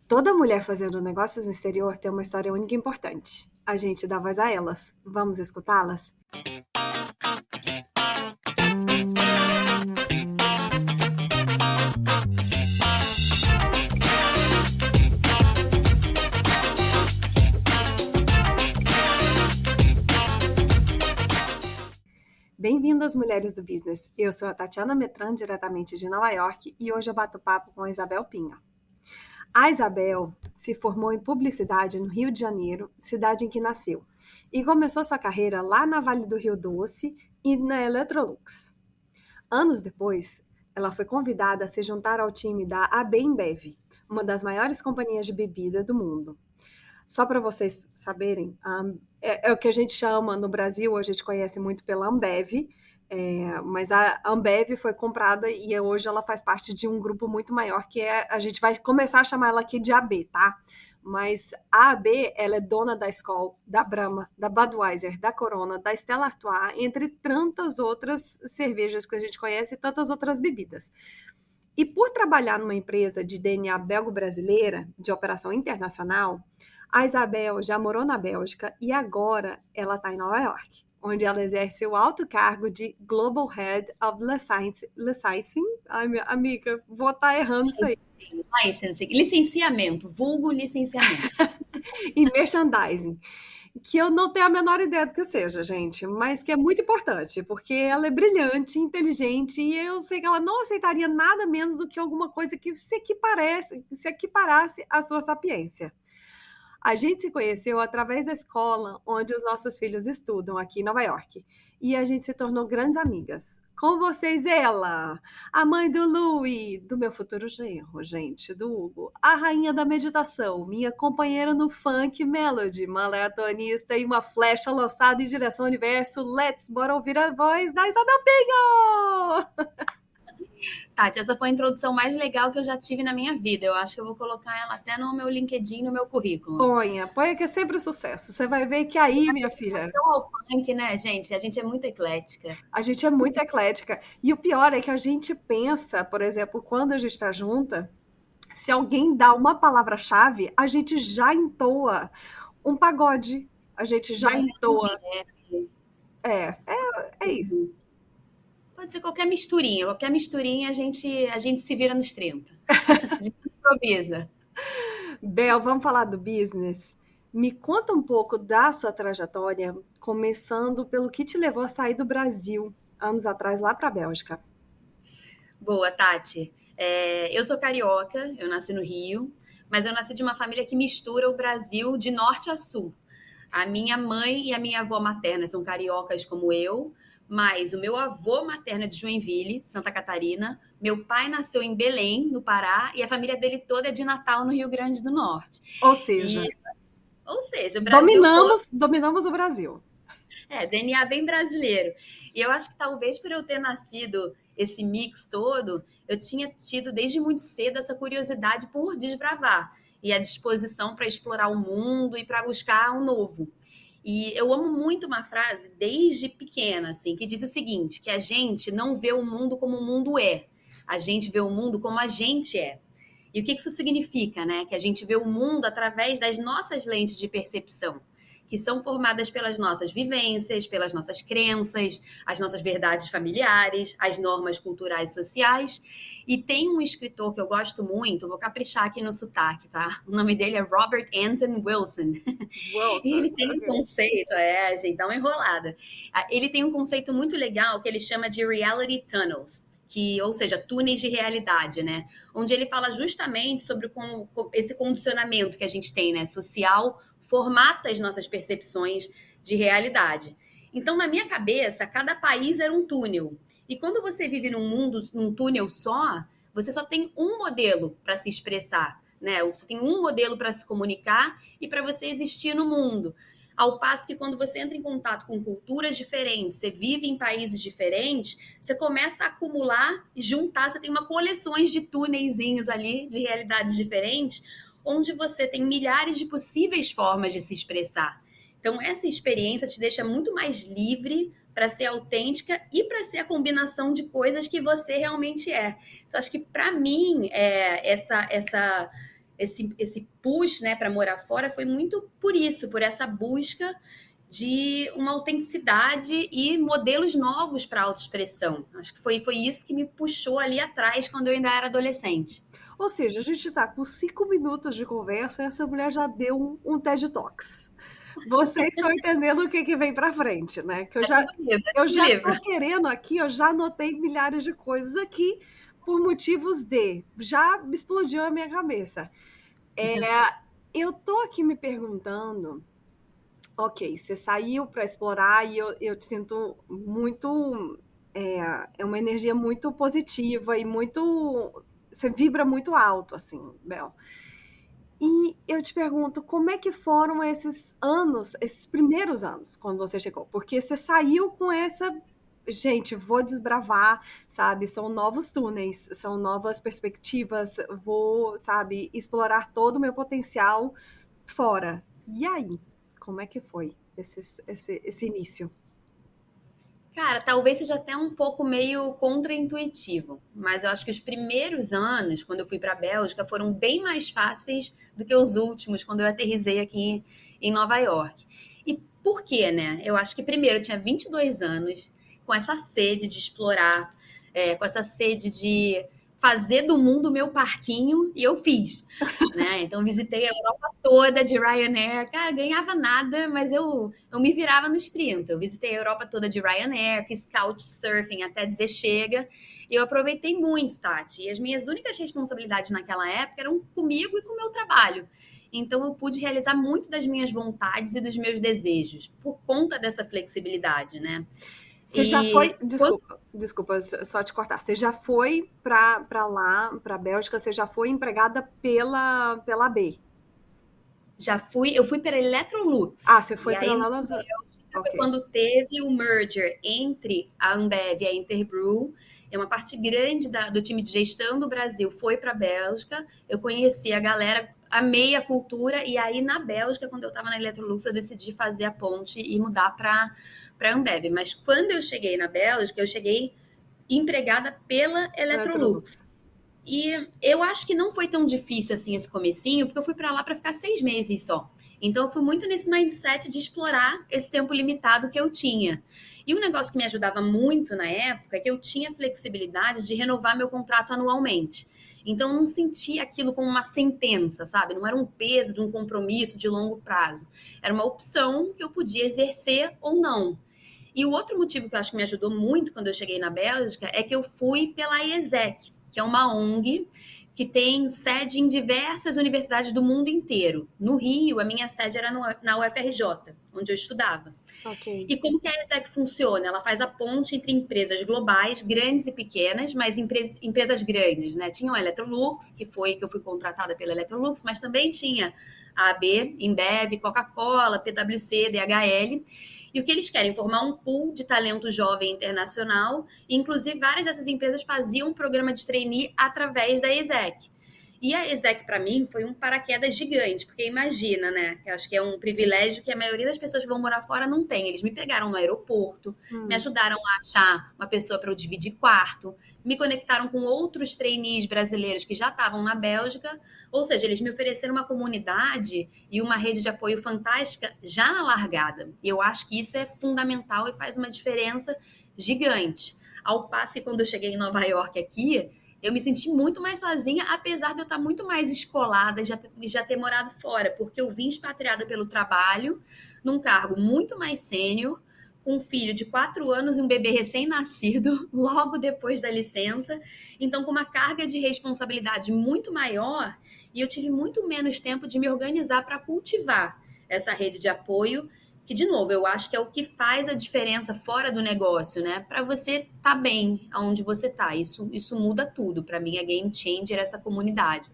Toda mulher fazendo negócios no exterior tem uma história única e importante. A gente dá voz a elas. Vamos escutá-las? Bem-vindas, mulheres do business. Eu sou a Tatiana Metran, diretamente de Nova York, e hoje eu bato papo com a Isabel Pinha. A Isabel se formou em publicidade no Rio de Janeiro, cidade em que nasceu, e começou sua carreira lá na Vale do Rio Doce e na Electrolux. Anos depois, ela foi convidada a se juntar ao time da AB InBev, uma das maiores companhias de bebida do mundo. Só para vocês saberem, é o que a gente chama no Brasil, a gente conhece muito pela Ambev, mas a Ambev foi comprada e hoje ela faz parte de um grupo muito maior, a gente vai começar a chamar ela aqui de AB, tá? Mas a AB, ela é dona da Skol, da Brahma, da Budweiser, da Corona, da Stella Artois, entre tantas outras cervejas que a gente conhece e tantas outras bebidas. E por trabalhar numa empresa de DNA belgo-brasileira, de operação internacional, a Isabel já morou na Bélgica e agora ela está em Nova York, onde ela exerce o alto cargo de Global Head of Licensing. Ai, minha amiga, vou estar errando isso aí. Licenciamento, vulgo licenciamento. E merchandising, que eu não tenho a menor ideia do que seja, gente, mas que é muito importante, porque ela é brilhante, inteligente, e eu sei que ela não aceitaria nada menos do que alguma coisa que se equiparasse à sua sapiência. A gente se conheceu através da escola onde os nossos filhos estudam, aqui em Nova York, e a gente se tornou grandes amigas. Com vocês, ela, a mãe do Louie, do meu futuro genro, gente, do Hugo, a rainha da meditação, minha companheira no funk melody, maratonista e uma flecha lançada em direção ao universo. Bora ouvir a voz da Isabel Pinho! Tati, essa foi a introdução mais legal que eu já tive na minha vida. Eu acho que eu vou colocar ela até no meu LinkedIn, no meu currículo. Ponha que é sempre sucesso. Você vai ver que aí, minha filha... Então, ao funk, né, gente? A gente é muito eclética. A gente é muito eclética. E o pior é que a gente pensa, por exemplo, quando a gente está junta, se alguém dá uma palavra-chave, a gente já entoa um pagode. A gente já entoa. É isso. Pode ser qualquer misturinha a gente se vira nos 30. A gente improvisa. Bel, vamos falar do business? Me conta um pouco da sua trajetória, começando pelo que te levou a sair do Brasil, anos atrás, lá para a Bélgica. Boa, Tati. Eu sou carioca, eu nasci no Rio, mas eu nasci de uma família que mistura o Brasil de norte a sul. A minha mãe e a minha avó materna são cariocas como eu, mas o meu avô materno é de Joinville, Santa Catarina. Meu pai nasceu em Belém, no Pará, e a família dele toda é de Natal, no Rio Grande do Norte. Ou seja, O Brasil dominamos o Brasil. DNA bem brasileiro. E eu acho que talvez por eu ter nascido esse mix todo, eu tinha tido desde muito cedo essa curiosidade por desbravar e a disposição para explorar o mundo e para buscar o novo. E eu amo muito uma frase desde pequena, assim, que diz o seguinte, que a gente não vê o mundo como o mundo é, a gente vê o mundo como a gente é. E o que isso significa, né? Que a gente vê o mundo através das nossas lentes de percepção, que são formadas pelas nossas vivências, pelas nossas crenças, as nossas verdades familiares, as normas culturais e sociais. E tem um escritor que eu gosto muito, vou caprichar aqui no sotaque, tá? O nome dele é Robert Anton Wilson. E ele tem um conceito, gente, dá uma enrolada. Ele tem um conceito muito legal que ele chama de reality tunnels, ou seja, túneis de realidade, né? Onde ele fala justamente sobre esse condicionamento que a gente tem, né, social, formata as nossas percepções de realidade. Então, na minha cabeça, cada país era um túnel. E quando você vive num túnel só, você só tem um modelo para se expressar, né? Você tem um modelo para se comunicar e para você existir no mundo. Ao passo que quando você entra em contato com culturas diferentes, você vive em países diferentes, você começa a acumular e juntar, você tem uma coleções de túneizinhos ali, de realidades diferentes, onde você tem milhares de possíveis formas de se expressar. Então, essa experiência te deixa muito mais livre para ser autêntica e para ser a combinação de coisas que você realmente é. Então, acho que, para mim, esse push, né, para morar fora foi muito por isso, por essa busca de uma autenticidade e modelos novos para autoexpressão. Acho que foi isso que me puxou ali atrás quando eu ainda era adolescente. Ou seja, a gente está com 5 minutos de conversa e essa mulher já deu um TED Talks. Vocês estão entendendo o que vem para frente, né? Que É tudo livro, é eu tudo já livro. estou querendo aqui, eu já anotei milhares de coisas aqui por motivos de. Já me explodiu a minha cabeça. Eu tô aqui me perguntando, ok, você saiu para explorar e eu te sinto muito. É uma energia muito positiva e muito. Você vibra muito alto, assim, Bel. E eu te pergunto, como é que foram esses anos, esses primeiros anos, quando você chegou? Porque você saiu com essa, gente, vou desbravar, sabe? São novos túneis, são novas perspectivas, vou, sabe, explorar todo o meu potencial fora. E aí, como é que foi esse início? Cara, talvez seja até um pouco meio contraintuitivo, mas eu acho que os primeiros anos, quando eu fui para a Bélgica, foram bem mais fáceis do que os últimos, quando eu aterrisei aqui em Nova York. E por quê, né? Eu acho que primeiro eu tinha 22 anos, com essa sede de explorar, com essa sede de fazer do mundo meu parquinho, e eu fiz, né? Então visitei a Europa toda de Ryanair, cara, ganhava nada, mas eu me virava nos 30. Eu visitei a Europa toda de Ryanair, fiz couchsurfing até dizer chega, e eu aproveitei muito, Tati. E as minhas únicas responsabilidades naquela época eram comigo e com o meu trabalho. Então eu pude realizar muito das minhas vontades e dos meus desejos por conta dessa flexibilidade, né? Você já E foi, desculpa, só te cortar. Você já foi para lá, para a Bélgica, você já foi empregada pela B. eu fui para Ah, Electrolux. você E foi para aí lá. foi Ok. quando teve o merger entre a Ambev e a Interbrew. É uma parte grande do time de gestão do Brasil foi para a Bélgica. Eu conheci a galera, amei a cultura. E aí, na Bélgica, quando eu estava na Electrolux, eu decidi fazer a ponte e mudar para a Ambev. Mas quando eu cheguei na Bélgica, eu cheguei empregada pela Electrolux. Electrolux. E eu acho que não foi tão difícil assim esse comecinho, porque eu fui para lá para ficar 6 meses só. Então eu fui muito nesse mindset de explorar esse tempo limitado que eu tinha. E um negócio que me ajudava muito na época é que eu tinha flexibilidade de renovar meu contrato anualmente. Então eu não sentia aquilo como uma sentença, sabe? Não era um peso de um compromisso de longo prazo. Era uma opção que eu podia exercer ou não. E o outro motivo que eu acho que me ajudou muito quando eu cheguei na Bélgica é que eu fui pela IESEC, que é uma ONG que tem sede em diversas universidades do mundo inteiro. No Rio, a minha sede era na UFRJ, onde eu estudava. Ok. E como que a IESEC funciona? Ela faz a ponte entre empresas globais, grandes e pequenas, mas empresas grandes, né? Tinha a Electrolux, que eu fui contratada pela Electrolux, mas também tinha a AB, Embev, Coca-Cola, PwC, DHL. E o que eles querem? Formar um pool de talento jovem internacional. E, inclusive, várias dessas empresas faziam um programa de trainee através da ESEC. E a ESEC, para mim, foi um paraquedas gigante, porque imagina, né? Eu acho que é um privilégio que a maioria das pessoas que vão morar fora não tem. Eles me pegaram no aeroporto, me ajudaram a achar uma pessoa para eu dividir quarto, me conectaram com outros trainees brasileiros que já estavam na Bélgica. Ou seja, eles me ofereceram uma comunidade e uma rede de apoio fantástica já na largada. E eu acho que isso é fundamental e faz uma diferença gigante. Ao passo que quando eu cheguei em Nova York aqui, eu me senti muito mais sozinha, apesar de eu estar muito mais escolada e já ter morado fora, porque eu vim expatriada pelo trabalho, num cargo muito mais sênior, com um filho de 4 anos e um bebê recém-nascido, logo depois da licença. Então, com uma carga de responsabilidade muito maior, e eu tive muito menos tempo de me organizar para cultivar essa rede de apoio que, de novo, eu acho que é o que faz a diferença fora do negócio, né? Para você tá bem aonde você tá. Isso muda tudo. Para mim é game changer essa comunidade.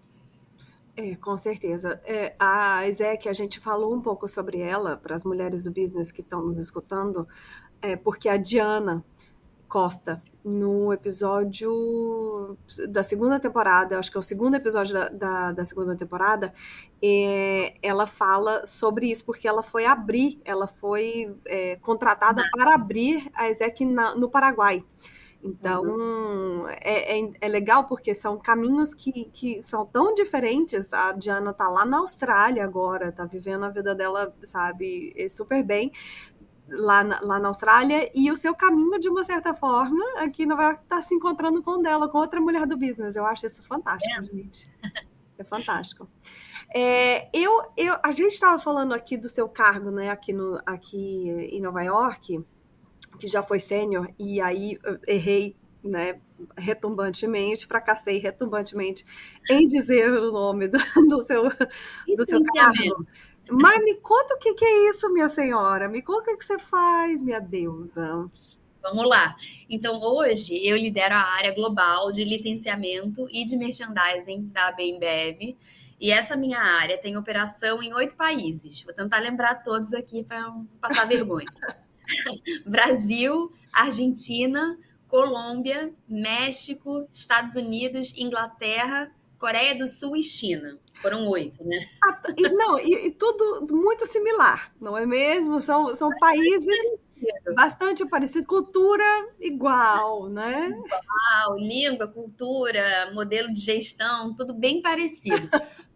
Com certeza. A Ezek, a gente falou um pouco sobre ela para as mulheres do business que estão nos escutando, porque a Diana Costa, no episódio da segunda temporada, acho que é o segundo episódio da segunda temporada, ela fala sobre isso, porque ela foi contratada para abrir a ESEC no Paraguai. Então, é legal porque são caminhos que são tão diferentes. A Diana tá lá na Austrália agora, tá vivendo a vida dela, sabe, super bem lá na Austrália, e o seu caminho, de uma certa forma, aqui não vai estar se encontrando com o dela, com outra mulher do business. Eu acho isso fantástico, gente. É fantástico. A gente estava falando aqui do seu cargo, né, aqui em Nova York, que já foi sênior, e aí eu errei, né, retumbantemente, fracassei retumbantemente em dizer o nome do seu cargo. Mas me conta o que é isso, minha senhora. Me conta o que você faz, minha deusa. Vamos lá. Então, hoje eu lidero a área global de licenciamento e de merchandising da AB InBev. E essa minha área tem operação em 8 países. Vou tentar lembrar todos aqui para não passar vergonha. Brasil, Argentina, Colômbia, México, Estados Unidos, Inglaterra, Coreia do Sul e China. Foram 8, né? E tudo muito similar, não é mesmo? São países bastante parecidos, cultura igual, né? Igual, língua, cultura, modelo de gestão, tudo bem parecido.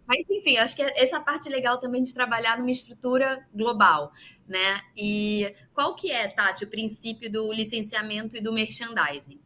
Mas, enfim, acho que essa parte legal também de trabalhar numa estrutura global, né? E qual que é, Tati, o princípio do licenciamento e do merchandising?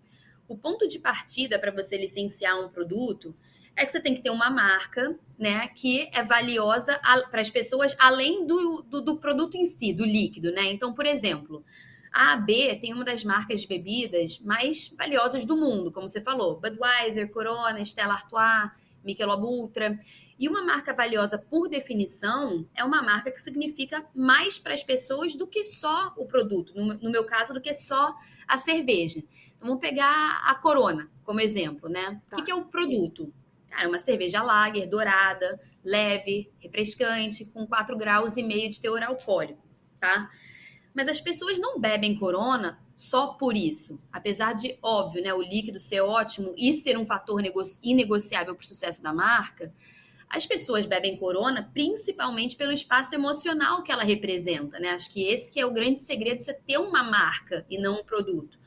O ponto de partida para você licenciar um produto é que você tem que ter uma marca, né, que é valiosa para as pessoas, além do produto em si, do líquido, né? Então, por exemplo, a AB tem uma das marcas de bebidas mais valiosas do mundo, como você falou, Budweiser, Corona, Stella Artois, Michelob Ultra. E uma marca valiosa, por definição, é uma marca que significa mais para as pessoas do que só o produto. No meu caso, do que só a cerveja. Então, vamos pegar a Corona como exemplo, né? Tá. O que é o produto? Cara, uma cerveja lager, dourada, leve, refrescante, com 4,5 graus de teor alcoólico, tá? Mas as pessoas não bebem Corona só por isso. Apesar de, óbvio, né, o líquido ser ótimo e ser um fator inegociável para o sucesso da marca, as pessoas bebem Corona principalmente pelo espaço emocional que ela representa, né? Acho que esse que é o grande segredo de você ter uma marca e não um produto.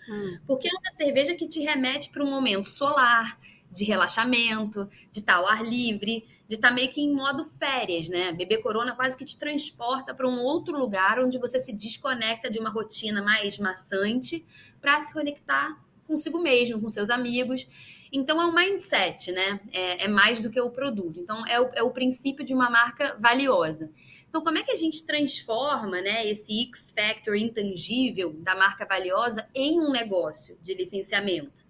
Porque é uma cerveja que te remete para um momento solar, de relaxamento, de estar ao ar livre, de estar meio que em modo férias, né? Beber Corona quase que te transporta para um outro lugar onde você se desconecta de uma rotina mais maçante para se conectar consigo mesmo, com seus amigos. Então, é um mindset, né? É mais do que o produto. Então, é o princípio de uma marca valiosa. Então, como é que a gente transforma, né, esse X-Factor intangível da marca valiosa em um negócio de licenciamento?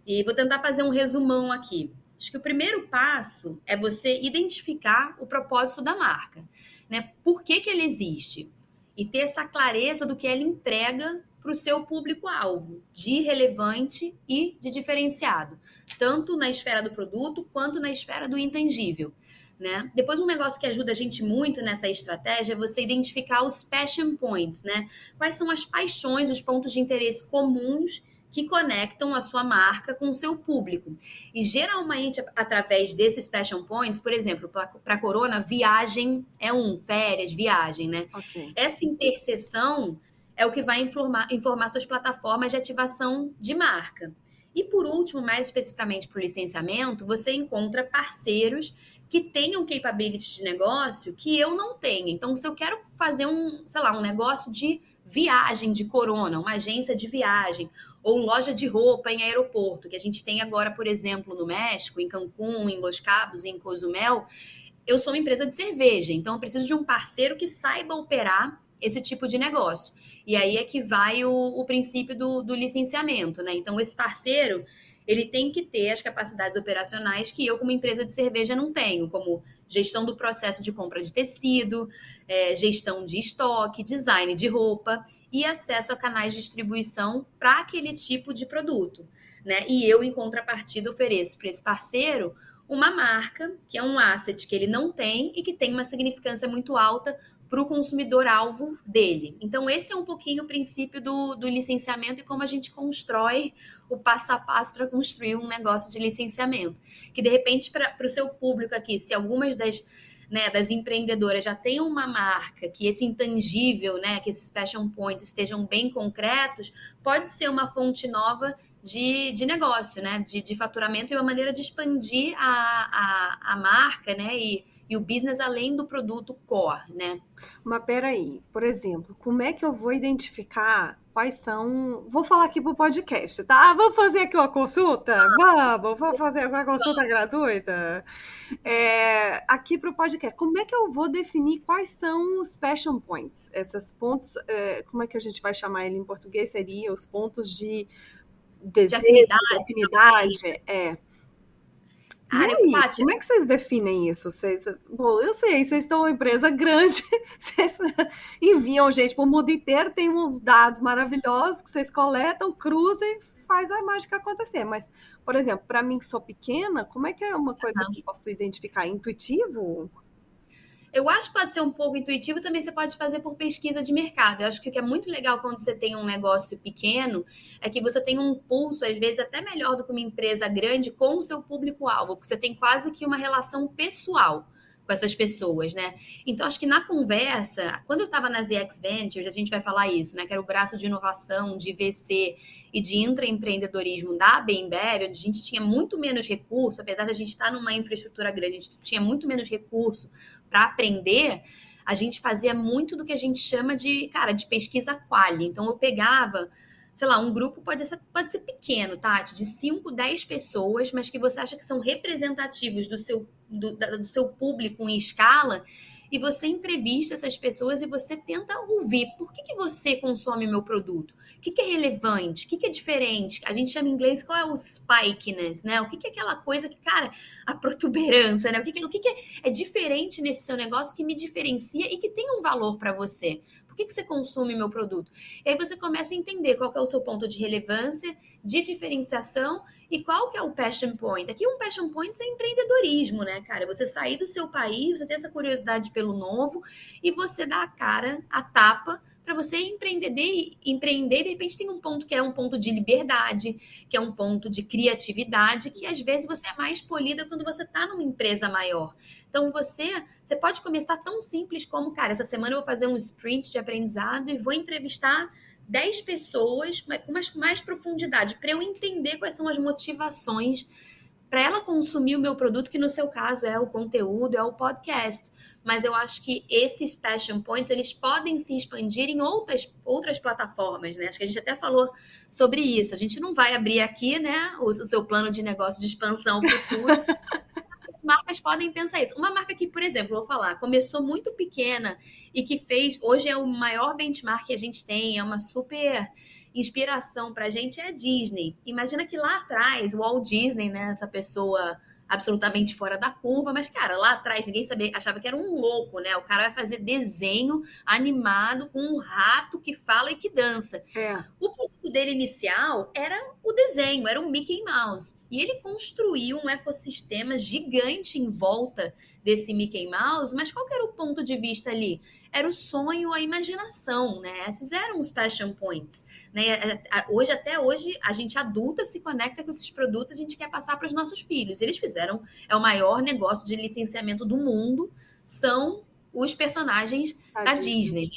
E vou tentar fazer um resumão aqui. Acho que o primeiro passo é você identificar o propósito da marca, né? Por que ele existe? E ter essa clareza do que ela entrega para o seu público-alvo, de relevante e de diferenciado, tanto na esfera do produto quanto na esfera do intangível, né? Depois, um negócio que ajuda a gente muito nessa estratégia é você identificar os passion points, né? Quais são as paixões, os pontos de interesse comuns que conectam a sua marca com o seu público. E geralmente, através desses passion points, por exemplo, para Corona, viagem é férias, viagem, né? Okay. Essa interseção é o que vai informar suas plataformas de ativação de marca. E por último, mais especificamente para o licenciamento, você encontra parceiros que tenham capabilities de negócio que eu não tenho. Então, se eu quero fazer um negócio de viagem de Corona, uma agência de viagem, ou loja de roupa em aeroporto, que a gente tem agora, por exemplo, no México, em Cancún, em Los Cabos, em Cozumel, eu sou uma empresa de cerveja, então eu preciso de um parceiro que saiba operar esse tipo de negócio. E aí é que vai o princípio do licenciamento, né? Então, esse parceiro, ele tem que ter as capacidades operacionais que eu, como empresa de cerveja, não tenho, como gestão do processo de compra de tecido, gestão de estoque, design de roupa e acesso a canais de distribuição para aquele tipo de produto, né? E eu, em contrapartida, ofereço para esse parceiro uma marca, que é um asset que ele não tem e que tem uma significância muito alta para o consumidor-alvo dele. Então, esse é um pouquinho o princípio do licenciamento e como a gente constrói o passo a passo para construir um negócio de licenciamento. Que, de repente, para o seu público aqui, se algumas das empreendedoras já têm uma marca, que esse intangível, né, que esses passion points estejam bem concretos, pode ser uma fonte nova de negócio, né? De faturamento e uma maneira de expandir a marca, né? E o business além do produto core, né? Mas peraí, por exemplo, como é que eu vou identificar quais são. Vou falar aqui pro podcast, tá? Vamos fazer aqui uma consulta? Vamos fazer uma consulta gratuita? Aqui pro podcast, como é que eu vou definir quais são os passion points? Esses pontos, como é que a gente vai chamar ele em português? Seria os pontos de De desejo, de afinidade, talvez. afinidade, E Cara, aí, Tati, como é que vocês definem isso? Bom, eu sei, vocês estão uma empresa grande, vocês enviam gente para o mundo inteiro, tem uns dados maravilhosos que vocês coletam, cruzam e faz a mágica acontecer. Mas, por exemplo, para mim que sou pequena, como é que é uma coisa que eu posso identificar? Intuitivo? eu acho que pode ser um pouco intuitivo, também você pode fazer por pesquisa de mercado. Eu acho que o que é muito legal quando você tem um negócio pequeno é que você tem um pulso, às vezes até melhor do que uma empresa grande, com o seu público-alvo, porque você tem quase que uma relação pessoal com essas pessoas, né? Então, acho que na conversa, quando eu estava na ZX Ventures, a gente vai falar isso, né? Que era o braço de inovação, de VC e de intraempreendedorismo da Bembev, onde a gente tinha muito menos recurso, apesar de a gente estar numa infraestrutura grande, a gente tinha muito menos recurso para aprender, a gente fazia muito do que a gente chama de, cara, de pesquisa quali. Então eu pegava, sei lá, um grupo pode ser pequeno, Tati, de 5, 10 pessoas, mas que você acha que são representativos do seu público em escala, e você entrevista essas pessoas e você tenta ouvir por que você consome o meu produto? O que é relevante? O que é diferente? A gente chama em inglês qual é o spikiness, né? O que é aquela coisa que, cara, a protuberância, né? O que é diferente nesse seu negócio que me diferencia e que tem um valor para você? Por que você consome meu produto? E aí você começa a entender qual que é o seu ponto de relevância, de diferenciação e qual que é o passion point. Aqui um passion point é empreendedorismo, né, cara? Você sair do seu país, você ter essa curiosidade pelo novo e você dar a cara, a tapa para você empreender, de repente tem um ponto que é um ponto de liberdade, que é um ponto de criatividade, que às vezes você é mais polida quando você está numa empresa maior. Então você pode começar tão simples como, cara, essa semana eu vou fazer um sprint de aprendizado e vou entrevistar 10 pessoas, mas com mais profundidade, para eu entender quais são as motivações para ela consumir o meu produto, que no seu caso é o conteúdo, é o podcast. Mas eu acho que esses passion points, eles podem se expandir em outras plataformas, né? Acho que a gente até falou sobre isso. A gente não vai abrir aqui, né, o seu plano de negócio de expansão futura. Marcas podem pensar isso. Uma marca que, por exemplo, vou falar, começou muito pequena e que hoje é o maior benchmark que a gente tem, é uma super inspiração para a gente, é a Disney. Imagina que lá atrás, o Walt Disney, né, essa pessoa absolutamente fora da curva, mas, cara, lá atrás ninguém sabia, achava que era um louco, né? O cara vai fazer desenho animado com um rato que fala e que dança. É. O produto dele inicial era o desenho, era o Mickey Mouse. E ele construiu um ecossistema gigante em volta desse Mickey Mouse, mas qual que era o ponto de vista ali? Era o sonho, a imaginação, né? Esses eram os passion points, né? Até hoje, a gente adulta se conecta com esses produtos, a gente quer passar para os nossos filhos. Eles fizeram, é o maior negócio de licenciamento do mundo, são os personagens da Disney.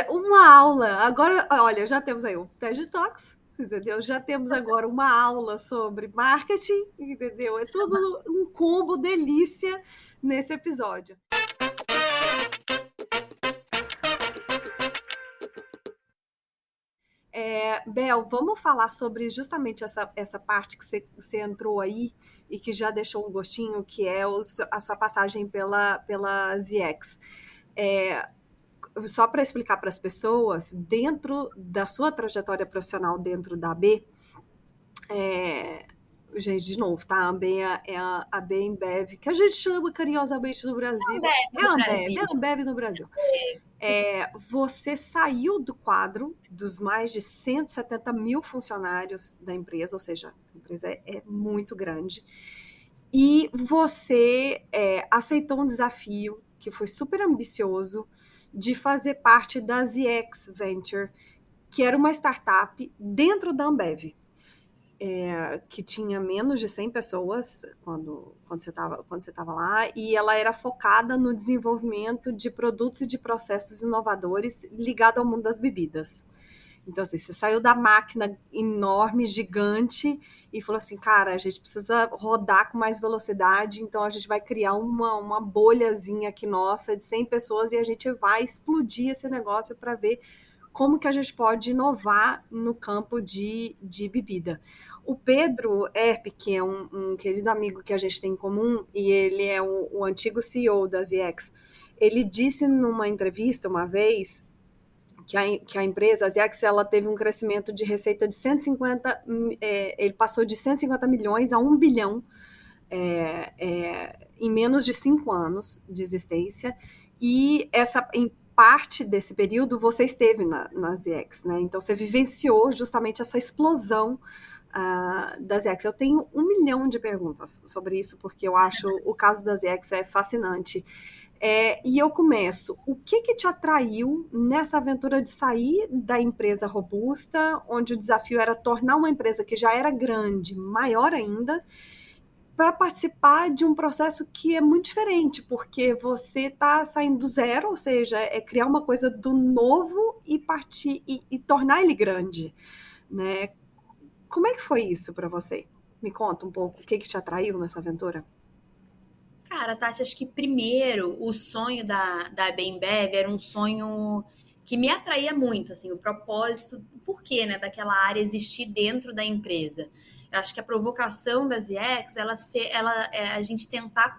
Uma aula. Agora, olha, já temos aí um TED Talks, entendeu? Já temos agora uma aula sobre marketing, entendeu? É tudo um combo delícia nesse episódio. Bel, vamos falar sobre justamente essa parte que você entrou aí e que já deixou um gostinho, que é a sua passagem pela ZX. Só para explicar para as pessoas, dentro da sua trajetória profissional dentro da AB, gente, de novo, tá? A AB é a Bembev, que a gente chama carinhosamente no Brasil. É a Ambev no Brasil. Você saiu do quadro dos mais de 170 mil funcionários da empresa, ou seja, a empresa é muito grande, e você aceitou um desafio que foi super ambicioso de fazer parte da ZX Venture, que era uma startup dentro da Ambev, que tinha menos de 100 pessoas quando você estava lá, e ela era focada no desenvolvimento de produtos e de processos inovadores ligado ao mundo das bebidas. Então, assim, você saiu da máquina enorme, gigante, e falou assim, cara, a gente precisa rodar com mais velocidade, então a gente vai criar uma bolhazinha aqui nossa de 100 pessoas e a gente vai explodir esse negócio para ver como que a gente pode inovar no campo de bebida. O Pedro Erp, que é um querido amigo que a gente tem em comum, e ele é o antigo CEO da ZX, ele disse numa entrevista uma vez que a empresa, a ZX, ela teve um crescimento de receita de 150, ele passou de 150 milhões a 1 bilhão em menos de 5 anos de existência, e em parte desse período você esteve na ZX, né? Então você vivenciou justamente essa explosão da ZX. Eu tenho 1 milhão de perguntas sobre isso, porque eu acho o caso da ZX é fascinante. E eu começo, o que te atraiu nessa aventura de sair da empresa robusta, onde o desafio era tornar uma empresa que já era grande, maior ainda, para participar de um processo que é muito diferente, porque você está saindo do zero, ou seja, é criar uma coisa do novo e partir e tornar ele grande, né? Como é que foi isso para você? Me conta um pouco, o que te atraiu nessa aventura? Cara, Tati, acho que primeiro o sonho da Bembev era um sonho que me atraía muito, assim, o propósito, o porquê, né, daquela área existir dentro da empresa. Eu acho que a provocação da ZX, a gente tentar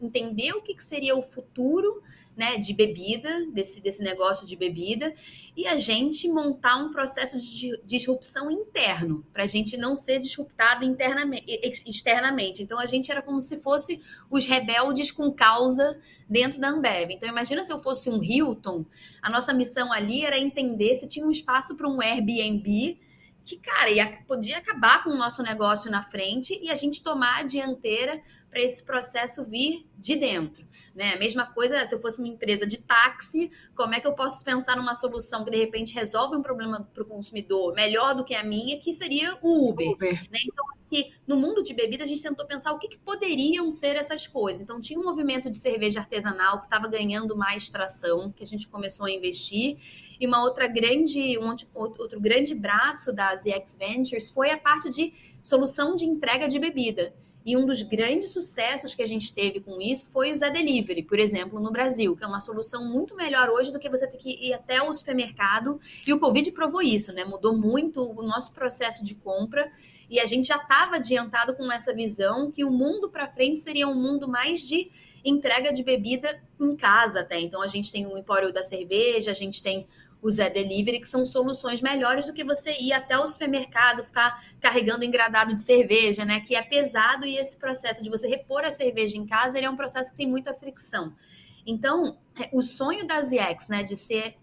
entender o que seria o futuro, né, de bebida, desse negócio de bebida, e a gente montar um processo de disrupção interno, para a gente não ser disruptado externamente. Então, a gente era como se fosse os rebeldes com causa dentro da Ambev. Então, imagina se eu fosse um Hilton, a nossa missão ali era entender se tinha um espaço para um Airbnb que, cara, podia acabar com o nosso negócio na frente e a gente tomar a dianteira para esse processo vir de dentro, né? A mesma coisa se eu fosse uma empresa de táxi, como é que eu posso pensar numa solução que de repente resolve um problema para o consumidor melhor do que a minha, que seria o Uber, né? Então, que no mundo de bebida a gente tentou pensar o que poderiam ser essas coisas. Então tinha um movimento de cerveja artesanal que estava ganhando mais tração, que a gente começou a investir, e outro grande braço da ZX Ventures foi a parte de solução de entrega de bebida. E um dos grandes sucessos que a gente teve com isso foi o Zé Delivery, por exemplo, no Brasil, que é uma solução muito melhor hoje do que você ter que ir até o supermercado. E o Covid provou isso, né? Mudou muito o nosso processo de compra e a gente já estava adiantado com essa visão que o mundo para frente seria um mundo mais de entrega de bebida em casa até. Então a gente tem o Empório da Cerveja, a gente tem o Zé Delivery, que são soluções melhores do que você ir até o supermercado, ficar carregando engradado de cerveja, né? Que é pesado, e esse processo de você repor a cerveja em casa, ele é um processo que tem muita fricção. Então, o sonho da ZX, né, de ser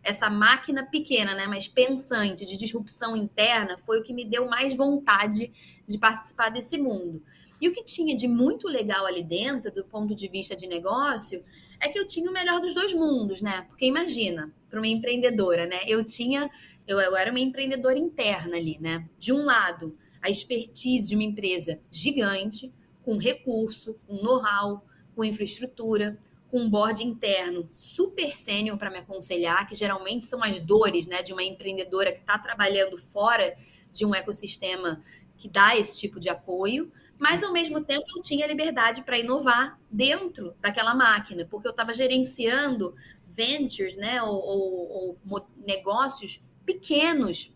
essa máquina pequena, né, mas pensante, de disrupção interna, foi o que me deu mais vontade de participar desse mundo. E o que tinha de muito legal ali dentro, do ponto de vista de negócio, é que eu tinha o melhor dos dois mundos, né? Porque imagina, para uma empreendedora, né? Eu era uma empreendedora interna ali, né? De um lado, a expertise de uma empresa gigante, com recurso, com know-how, com infraestrutura, com um board interno super sênior para me aconselhar, que geralmente são as dores, né, de uma empreendedora que está trabalhando fora de um ecossistema que dá esse tipo de apoio. Mas, ao mesmo tempo, eu tinha liberdade para inovar dentro daquela máquina, porque eu estava gerenciando ventures, né, ou negócios pequenos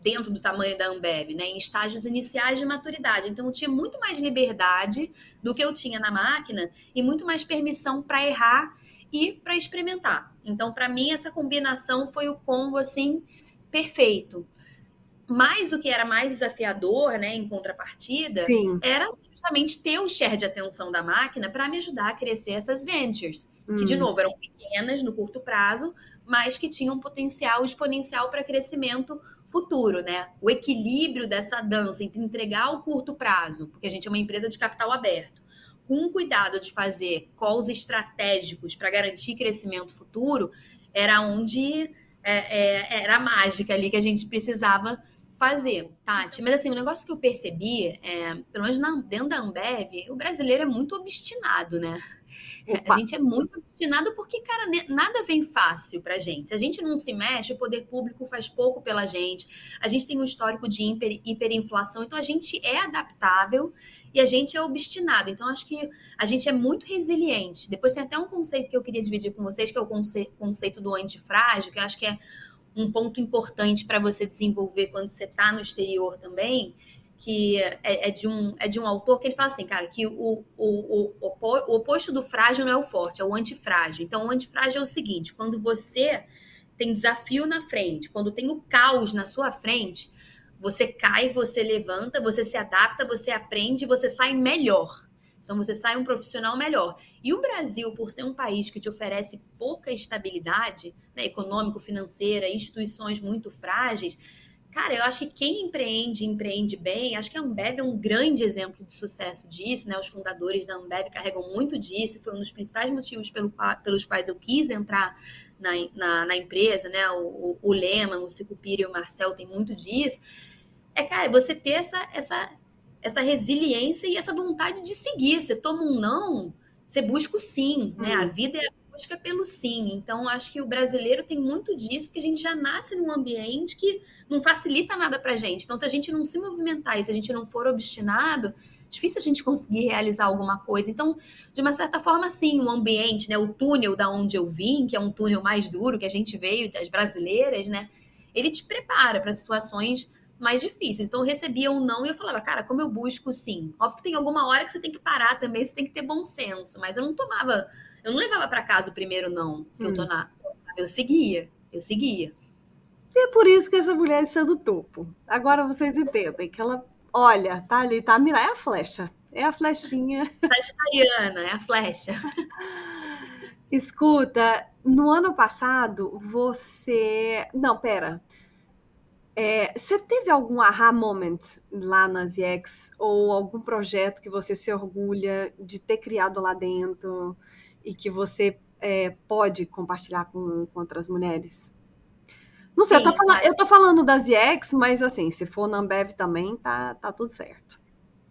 dentro do tamanho da Ambev, né, em estágios iniciais de maturidade. Então, eu tinha muito mais liberdade do que eu tinha na máquina e muito mais permissão para errar e para experimentar. Então, para mim, essa combinação foi o combo, assim, perfeito. Mas o que era mais desafiador, né, em contrapartida, Sim. era justamente ter o share de atenção da máquina para me ajudar a crescer essas ventures, que, de novo, eram pequenas no curto prazo, mas que tinham um potencial exponencial para crescimento futuro, né? O equilíbrio dessa dança entre entregar ao curto prazo, porque a gente é uma empresa de capital aberto, com cuidado de fazer calls estratégicos para garantir crescimento futuro, era onde era a mágica ali que a gente precisava fazer, Tati. Mas assim, o negócio que eu percebi, pelo menos dentro da Ambev, o brasileiro é muito obstinado, né? A Opa! gente é muito obstinado porque, cara, nada vem fácil pra gente. Se a gente não se mexe, o poder público faz pouco pela gente. A gente tem um histórico de hiperinflação, então a gente é adaptável e a gente é obstinado. Então, acho que a gente é muito resiliente. Depois tem até um conceito que eu queria dividir com vocês, que é o conceito do antifrágil, que eu acho que é um ponto importante para você desenvolver quando você está no exterior também, que é de um autor que ele fala assim, cara, que o oposto do frágil não é o forte, é o antifrágil. Então, o antifrágil é o seguinte, quando você tem desafio na frente, quando tem o caos na sua frente, você cai, você levanta, você se adapta, você aprende, você sai melhor. Então, você sai um profissional melhor. E o Brasil, por ser um país que te oferece pouca estabilidade, né, econômico-financeira, instituições muito frágeis, cara, eu acho que quem empreende bem, acho que a Ambev é um grande exemplo de sucesso disso, né? Os fundadores da Ambev carregam muito disso, foi um dos principais motivos pelos quais eu quis entrar na empresa, né? O Lehman, o Sicupira e o Marcel tem muito disso. Cara, você ter essa resiliência e essa vontade de seguir. Você toma um não, você busca o sim, né? A vida é a busca pelo sim. Então, acho que o brasileiro tem muito disso, porque a gente já nasce num ambiente que não facilita nada pra gente. Então, se a gente não se movimentar e se a gente não for obstinado, difícil a gente conseguir realizar alguma coisa. Então, de uma certa forma, sim, o ambiente, né? O túnel da onde eu vim, que é um túnel mais duro que a gente veio, das brasileiras, né? Ele te prepara para situações mais difíceis. Então, eu recebia um não e eu falava, cara, como eu busco sim? Óbvio que tem alguma hora que você tem que parar também, você tem que ter bom senso, mas eu não levava para casa o primeiro não que eu seguia, eu seguia. E é por isso que essa mulher está do topo. Agora vocês entendem que ela, olha, tá ali, tá a mirar, é a flecha. É a flechinha. Sagitariana, é a flecha. Escuta, no ano passado você. Não, pera. Você teve algum aha moment lá nas IEX ou algum projeto que você se orgulha de ter criado lá dentro e que você pode compartilhar com outras mulheres? Não sei, Sim, eu Tati. tô falando das IEX, mas assim, se for na Ambev também, tá tudo certo.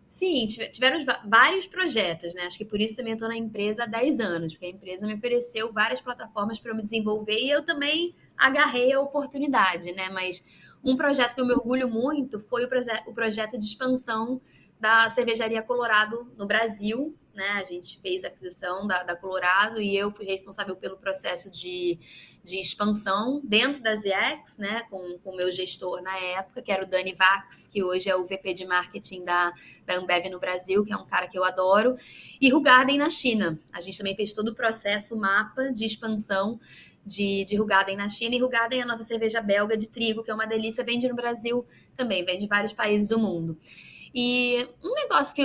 Sim, tiveram vários projetos, né? Acho que por isso também eu estou na empresa há 10 anos, porque a empresa me ofereceu várias plataformas para eu me desenvolver e eu também agarrei a oportunidade, né? Mas um projeto que eu me orgulho muito foi o projeto de expansão da Cervejaria Colorado no Brasil, né? A gente fez a aquisição da Colorado e eu fui responsável pelo processo de expansão dentro da ZX, né? Com o meu gestor na época, que era o Dani Vax, que hoje é o VP de marketing da Ambev no Brasil, que é um cara que eu adoro, e Hugaden na China. A gente também fez todo o processo, o mapa de expansão de Hugaden na China, e Hugaden é a nossa cerveja belga de trigo, que é uma delícia, vende no Brasil também, vende em vários países do mundo. E um negócio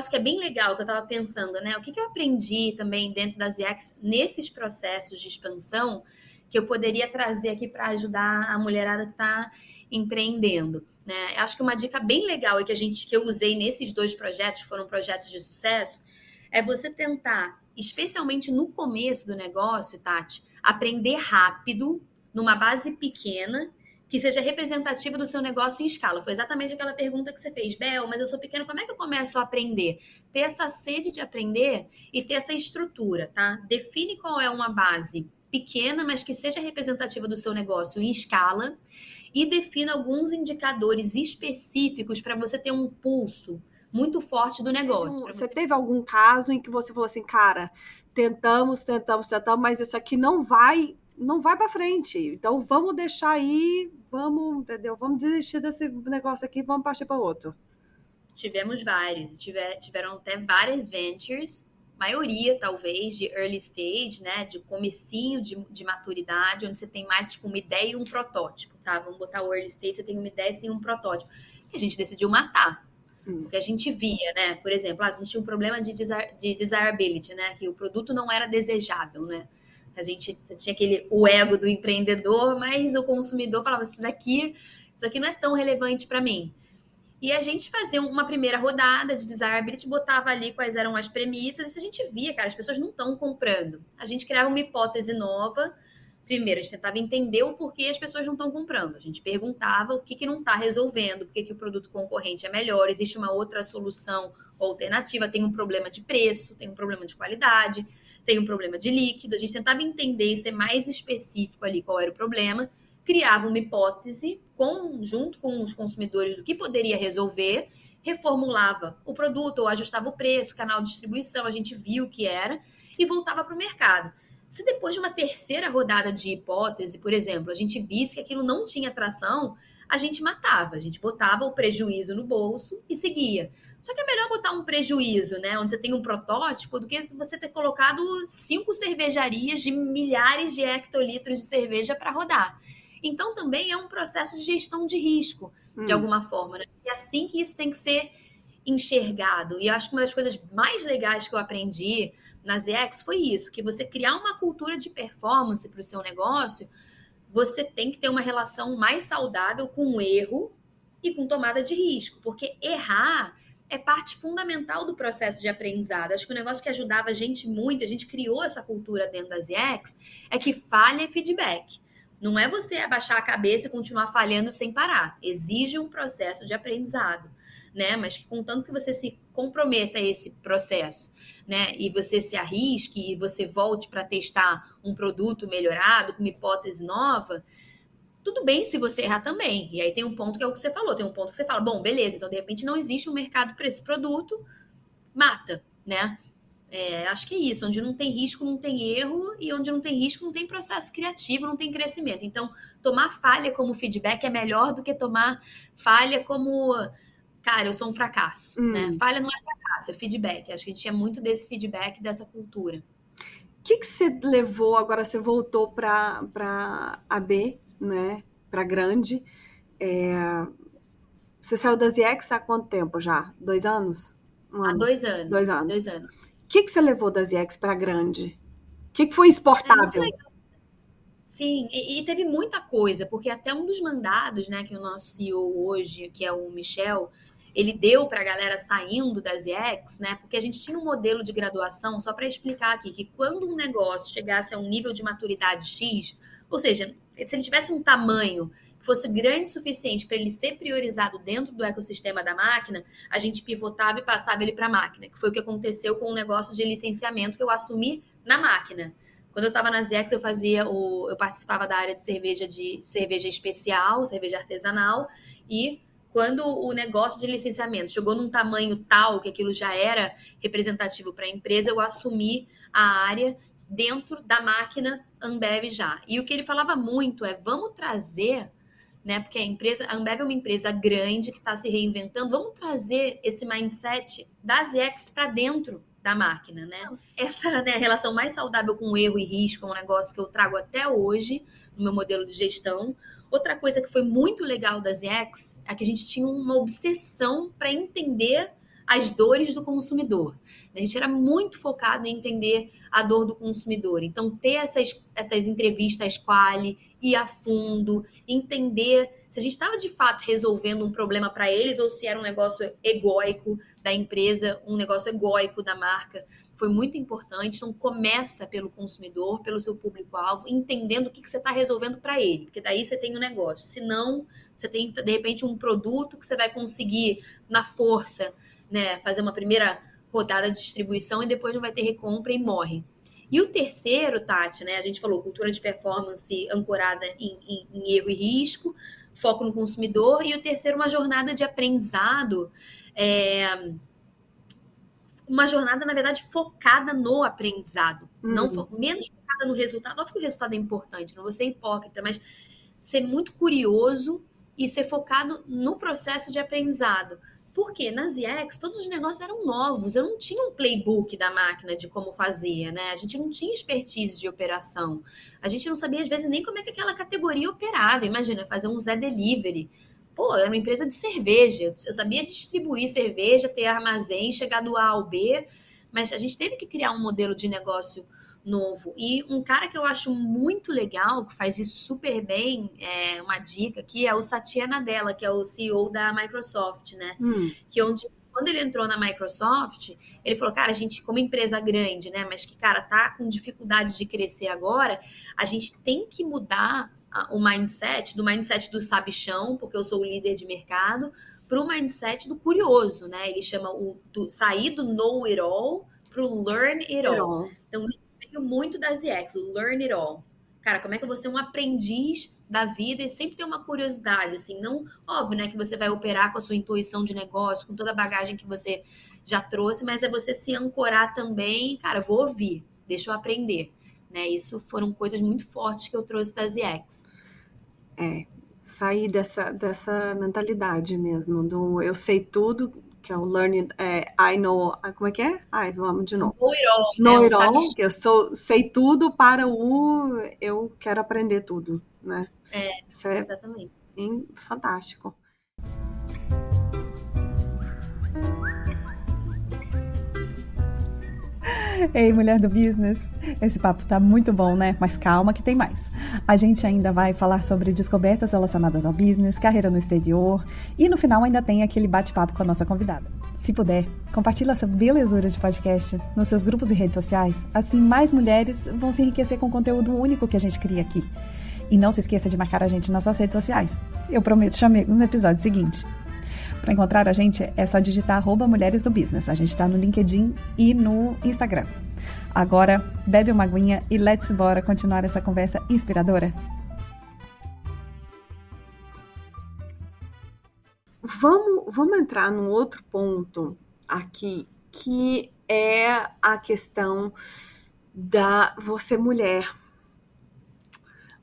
que é bem legal, que eu estava pensando, né? O que eu aprendi também dentro das IEX nesses processos de expansão que eu poderia trazer aqui para ajudar a mulherada que está empreendendo, né? Acho que uma dica bem legal e que eu usei nesses dois projetos, que foram projetos de sucesso, é você tentar, especialmente no começo do negócio, Tati, aprender rápido, numa base pequena, que seja representativa do seu negócio em escala. Foi exatamente aquela pergunta que você fez, Bel, mas eu sou pequena, como é que eu começo a aprender? Ter essa sede de aprender e ter essa estrutura, tá? Define qual é uma base pequena, mas que seja representativa do seu negócio em escala e defina alguns indicadores específicos para você ter um pulso muito forte do negócio. Você teve algum caso em que você falou assim, cara, tentamos, mas isso aqui não vai para frente. Então vamos deixar aí, vamos, entendeu? Vamos desistir desse negócio aqui, vamos partir para outro. Tivemos vários, tiveram até várias ventures, maioria talvez de early stage, né, de comecinho de maturidade, onde você tem mais tipo uma ideia e um protótipo, tá? Vamos botar o early stage, você tem uma ideia, você tem um protótipo. E a gente decidiu matar. Porque a gente via, né? Por exemplo, a gente tinha um problema de desirability, né? Que o produto não era desejável, né? Você tinha o ego do empreendedor, mas o consumidor falava, isso aqui não é tão relevante para mim. E a gente fazia uma primeira rodada de desirability, botava ali quais eram as premissas, e se a gente via, cara, as pessoas não estão comprando. A gente criava uma hipótese nova, Primeiro, a gente tentava entender o porquê as pessoas não estão comprando. A gente perguntava o que não está resolvendo, por que o produto concorrente é melhor, existe uma outra solução ou alternativa, tem um problema de preço, tem um problema de qualidade, tem um problema de líquido. A gente tentava entender e ser mais específico ali qual era o problema, criava uma hipótese junto com os consumidores do que poderia resolver, reformulava o produto ou ajustava o preço, canal de distribuição, a gente viu o que era e voltava para o mercado. Se depois de uma terceira rodada de hipótese, por exemplo, a gente visse que aquilo não tinha tração, a gente matava, a gente botava o prejuízo no bolso e seguia. Só que é melhor botar um prejuízo, né, onde você tem um protótipo, do que você ter colocado 5 cervejarias de milhares de hectolitros de cerveja para rodar. Então, também é um processo de gestão de risco, de alguma forma, né? E é assim que isso tem que ser enxergado. E eu acho que uma das coisas mais legais que eu aprendi na ZX foi isso, que você criar uma cultura de performance para o seu negócio, você tem que ter uma relação mais saudável com o erro e com tomada de risco, porque errar é parte fundamental do processo de aprendizado. Acho que o negócio que ajudava a gente muito, a gente criou essa cultura dentro da ZX, é que falha é feedback. Não é você abaixar a cabeça e continuar falhando sem parar. Exige um processo de aprendizado, né? Mas contanto que você se comprometa a esse processo, né? E você se arrisque e você volte para testar um produto melhorado, com uma hipótese nova, tudo bem se você errar também. E aí tem um ponto que é o que você falou, tem um ponto que você fala, bom, beleza, então de repente não existe um mercado para esse produto, mata, né? Acho que é isso, onde não tem risco, não tem erro, e onde não tem risco, não tem processo criativo, não tem crescimento. Então, tomar falha como feedback é melhor do que tomar falha como, cara, eu sou um fracasso, né? Falha não é fracasso, é feedback. Acho que a gente tinha muito desse feedback, dessa cultura. O que você levou, agora você voltou para AB, né? Para Grande. Você saiu da ZX há quanto tempo já? 2 anos? Há 2 anos. 2 anos. 2 anos. O que você levou da ZX para Grande? O que foi exportável? Sim, e teve muita coisa, porque até um dos mandados, né, que o nosso CEO hoje, que é o Michel, ele deu para a galera saindo da ZX, né, porque a gente tinha um modelo de graduação, só para explicar aqui, que quando um negócio chegasse a um nível de maturidade X, ou seja, se ele tivesse um tamanho que fosse grande o suficiente para ele ser priorizado dentro do ecossistema da máquina, a gente pivotava e passava ele para a máquina, que foi o que aconteceu com o negócio de licenciamento que eu assumi na máquina. Quando eu estava na ZX, eu participava da área de cerveja especial, cerveja artesanal, e quando o negócio de licenciamento chegou num tamanho tal que aquilo já era representativo para a empresa, eu assumi a área dentro da máquina Ambev já. E o que ele falava muito é, vamos trazer, né? Porque a Ambev é uma empresa grande que está se reinventando, vamos trazer esse mindset da ZX para dentro da máquina, né? Essa, né, relação mais saudável com erro e risco é um negócio que eu trago até hoje no meu modelo de gestão. Outra coisa que foi muito legal da ZX é que a gente tinha uma obsessão para entender as dores do consumidor. A gente era muito focado em entender a dor do consumidor. Então, ter essas entrevistas quali, ir a fundo, entender se a gente estava de fato resolvendo um problema para eles ou se era um negócio egóico da empresa, um negócio egóico da marca. Foi muito importante. Então, começa pelo consumidor, pelo seu público-alvo, entendendo o que você está resolvendo para ele, porque daí você tem um negócio. Se não, você tem, de repente, um produto que você vai conseguir, na força, né, fazer uma primeira rodada de distribuição e depois não vai ter recompra e morre. E o terceiro, Tati, né, a gente falou cultura de performance ancorada em erro e risco, foco no consumidor, e o terceiro, uma jornada de aprendizado, uma jornada, na verdade, focada no aprendizado, menos focada no resultado. Óbvio que o resultado é importante, não vou ser hipócrita, mas ser muito curioso e ser focado no processo de aprendizado. Porque na ZX todos os negócios eram novos, eu não tinha um playbook da máquina de como fazia, né? A gente não tinha expertise de operação, a gente não sabia às vezes nem como é que aquela categoria operava. Imagina, fazer um Zé Delivery. Pô, era uma empresa de cerveja, eu sabia distribuir cerveja, ter armazém, chegar do A ao B, mas a gente teve que criar um modelo de negócio novo. E um cara que eu acho muito legal, que faz isso super bem, uma dica aqui, é o Satya Nadella, que é o CEO da Microsoft, né? Que onde Quando ele entrou na Microsoft, ele falou, cara, a gente, como empresa grande, né, mas que, cara, tá com dificuldade de crescer agora, a gente tem que mudar o mindset, do mindset do sabichão, porque eu sou o líder de mercado, para o mindset do curioso, né? Ele chama sair do know it all para o learn it all. Verão. Então, isso veio muito das EX, o learn it all. Cara, como é que eu vou ser um aprendiz da vida e sempre ter uma curiosidade, assim, não, óbvio, né, que você vai operar com a sua intuição de negócio, com toda a bagagem que você já trouxe, mas é você se ancorar também, cara, vou ouvir, deixa eu aprender, né, isso foram coisas muito fortes que eu trouxe das EX. Sair dessa mentalidade mesmo, do eu sei tudo, que é o learning, I know, como é que é? Ai, vamos de novo. Know it all, né, Know o it all, sabe. que eu sei tudo para eu quero aprender tudo, né? Isso é Exatamente. fantástico. Ei, mulher do business, esse papo tá muito bom, né? Mas calma que tem mais. A gente ainda vai falar sobre descobertas relacionadas ao business, carreira no exterior e no final ainda tem aquele bate-papo com a nossa convidada. Se puder, compartilha essa belezura de podcast nos seus grupos e redes sociais, assim mais mulheres vão se enriquecer com o conteúdo único que a gente cria aqui. E não se esqueça de marcar a gente nas suas redes sociais. Eu prometo te amigos no episódio seguinte. Para encontrar a gente é só digitar @mulheres do business. A gente está no LinkedIn e no Instagram. Agora, bebe uma aguinha e let's bora continuar essa conversa inspiradora. Vamos entrar num outro ponto aqui, que é a questão da você mulher.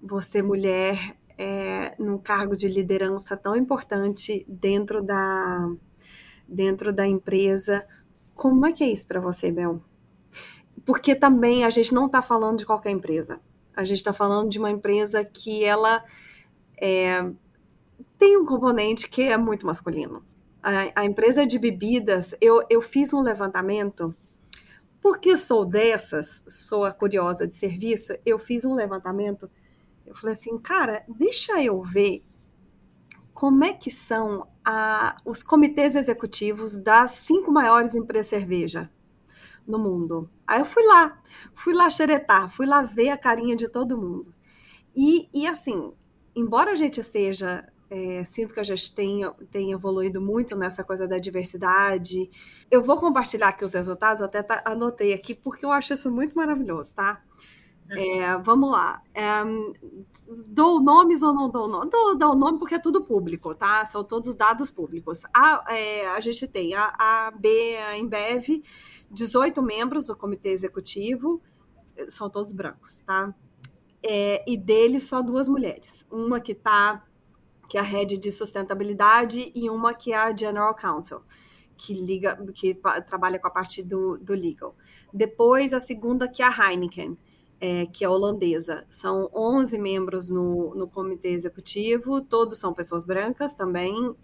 Você mulher num cargo de liderança tão importante dentro da empresa. Como é que é isso para você, Bel? Porque também a gente não está falando de qualquer empresa. A gente está falando de uma empresa que ela tem um componente que é muito masculino. A empresa de bebidas, eu fiz um levantamento, porque eu sou dessas, sou a curiosa de serviço, eu fiz um levantamento, eu falei assim, cara, deixa eu ver como é que são os comitês executivos das 5 maiores empresas de cerveja no mundo. Aí eu fui lá xeretar, fui lá ver a carinha de todo mundo. E assim, embora a gente esteja, sinto que a gente tem evoluído muito nessa coisa da diversidade, eu vou compartilhar aqui os resultados, até anotei aqui, porque eu acho isso muito maravilhoso, tá? Vamos lá. Dou nomes ou não dou nome? Dou nome porque é tudo público, tá? São todos dados públicos. A gente tem a Ambev, 18 membros do comitê executivo, são todos brancos, tá? E deles só 2 mulheres. Uma que é a head de sustentabilidade e uma que é a general counsel, que trabalha com a parte do legal. Depois, a segunda, que é a Heineken, que é holandesa. São 11 membros no comitê executivo, todos são pessoas brancas também,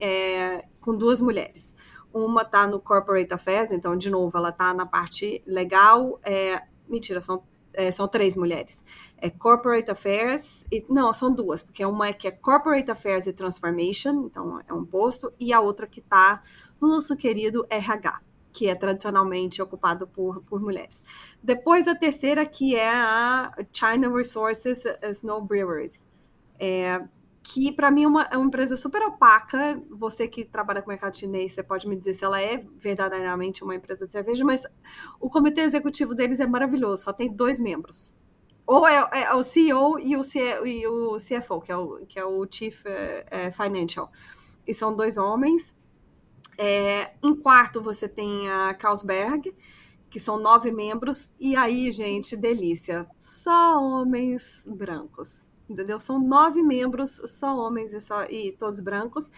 com 2 mulheres. Uma está no Corporate Affairs, então, de novo, ela está na parte legal. Mentira, são 3 mulheres. Corporate Affairs, não, são 2, porque uma que é Corporate Affairs e Transformation, então é um posto, e a outra que está no nosso querido RH, que é tradicionalmente ocupado por mulheres. Depois a terceira, que é a China Resources Snow Brewers, que para mim é uma empresa super opaca. Você que trabalha com o mercado chinês, você pode me dizer se ela é verdadeiramente uma empresa de cerveja, mas o comitê executivo deles é maravilhoso, só tem 2 membros. Ou é o CEO e o CFO, que é o Chief Financial. E são 2 homens. Em quarto, você tem a Carlsberg, que são 9 membros. E aí, gente, delícia, só homens brancos. Entendeu? São 9 membros, só homens e todos brancos.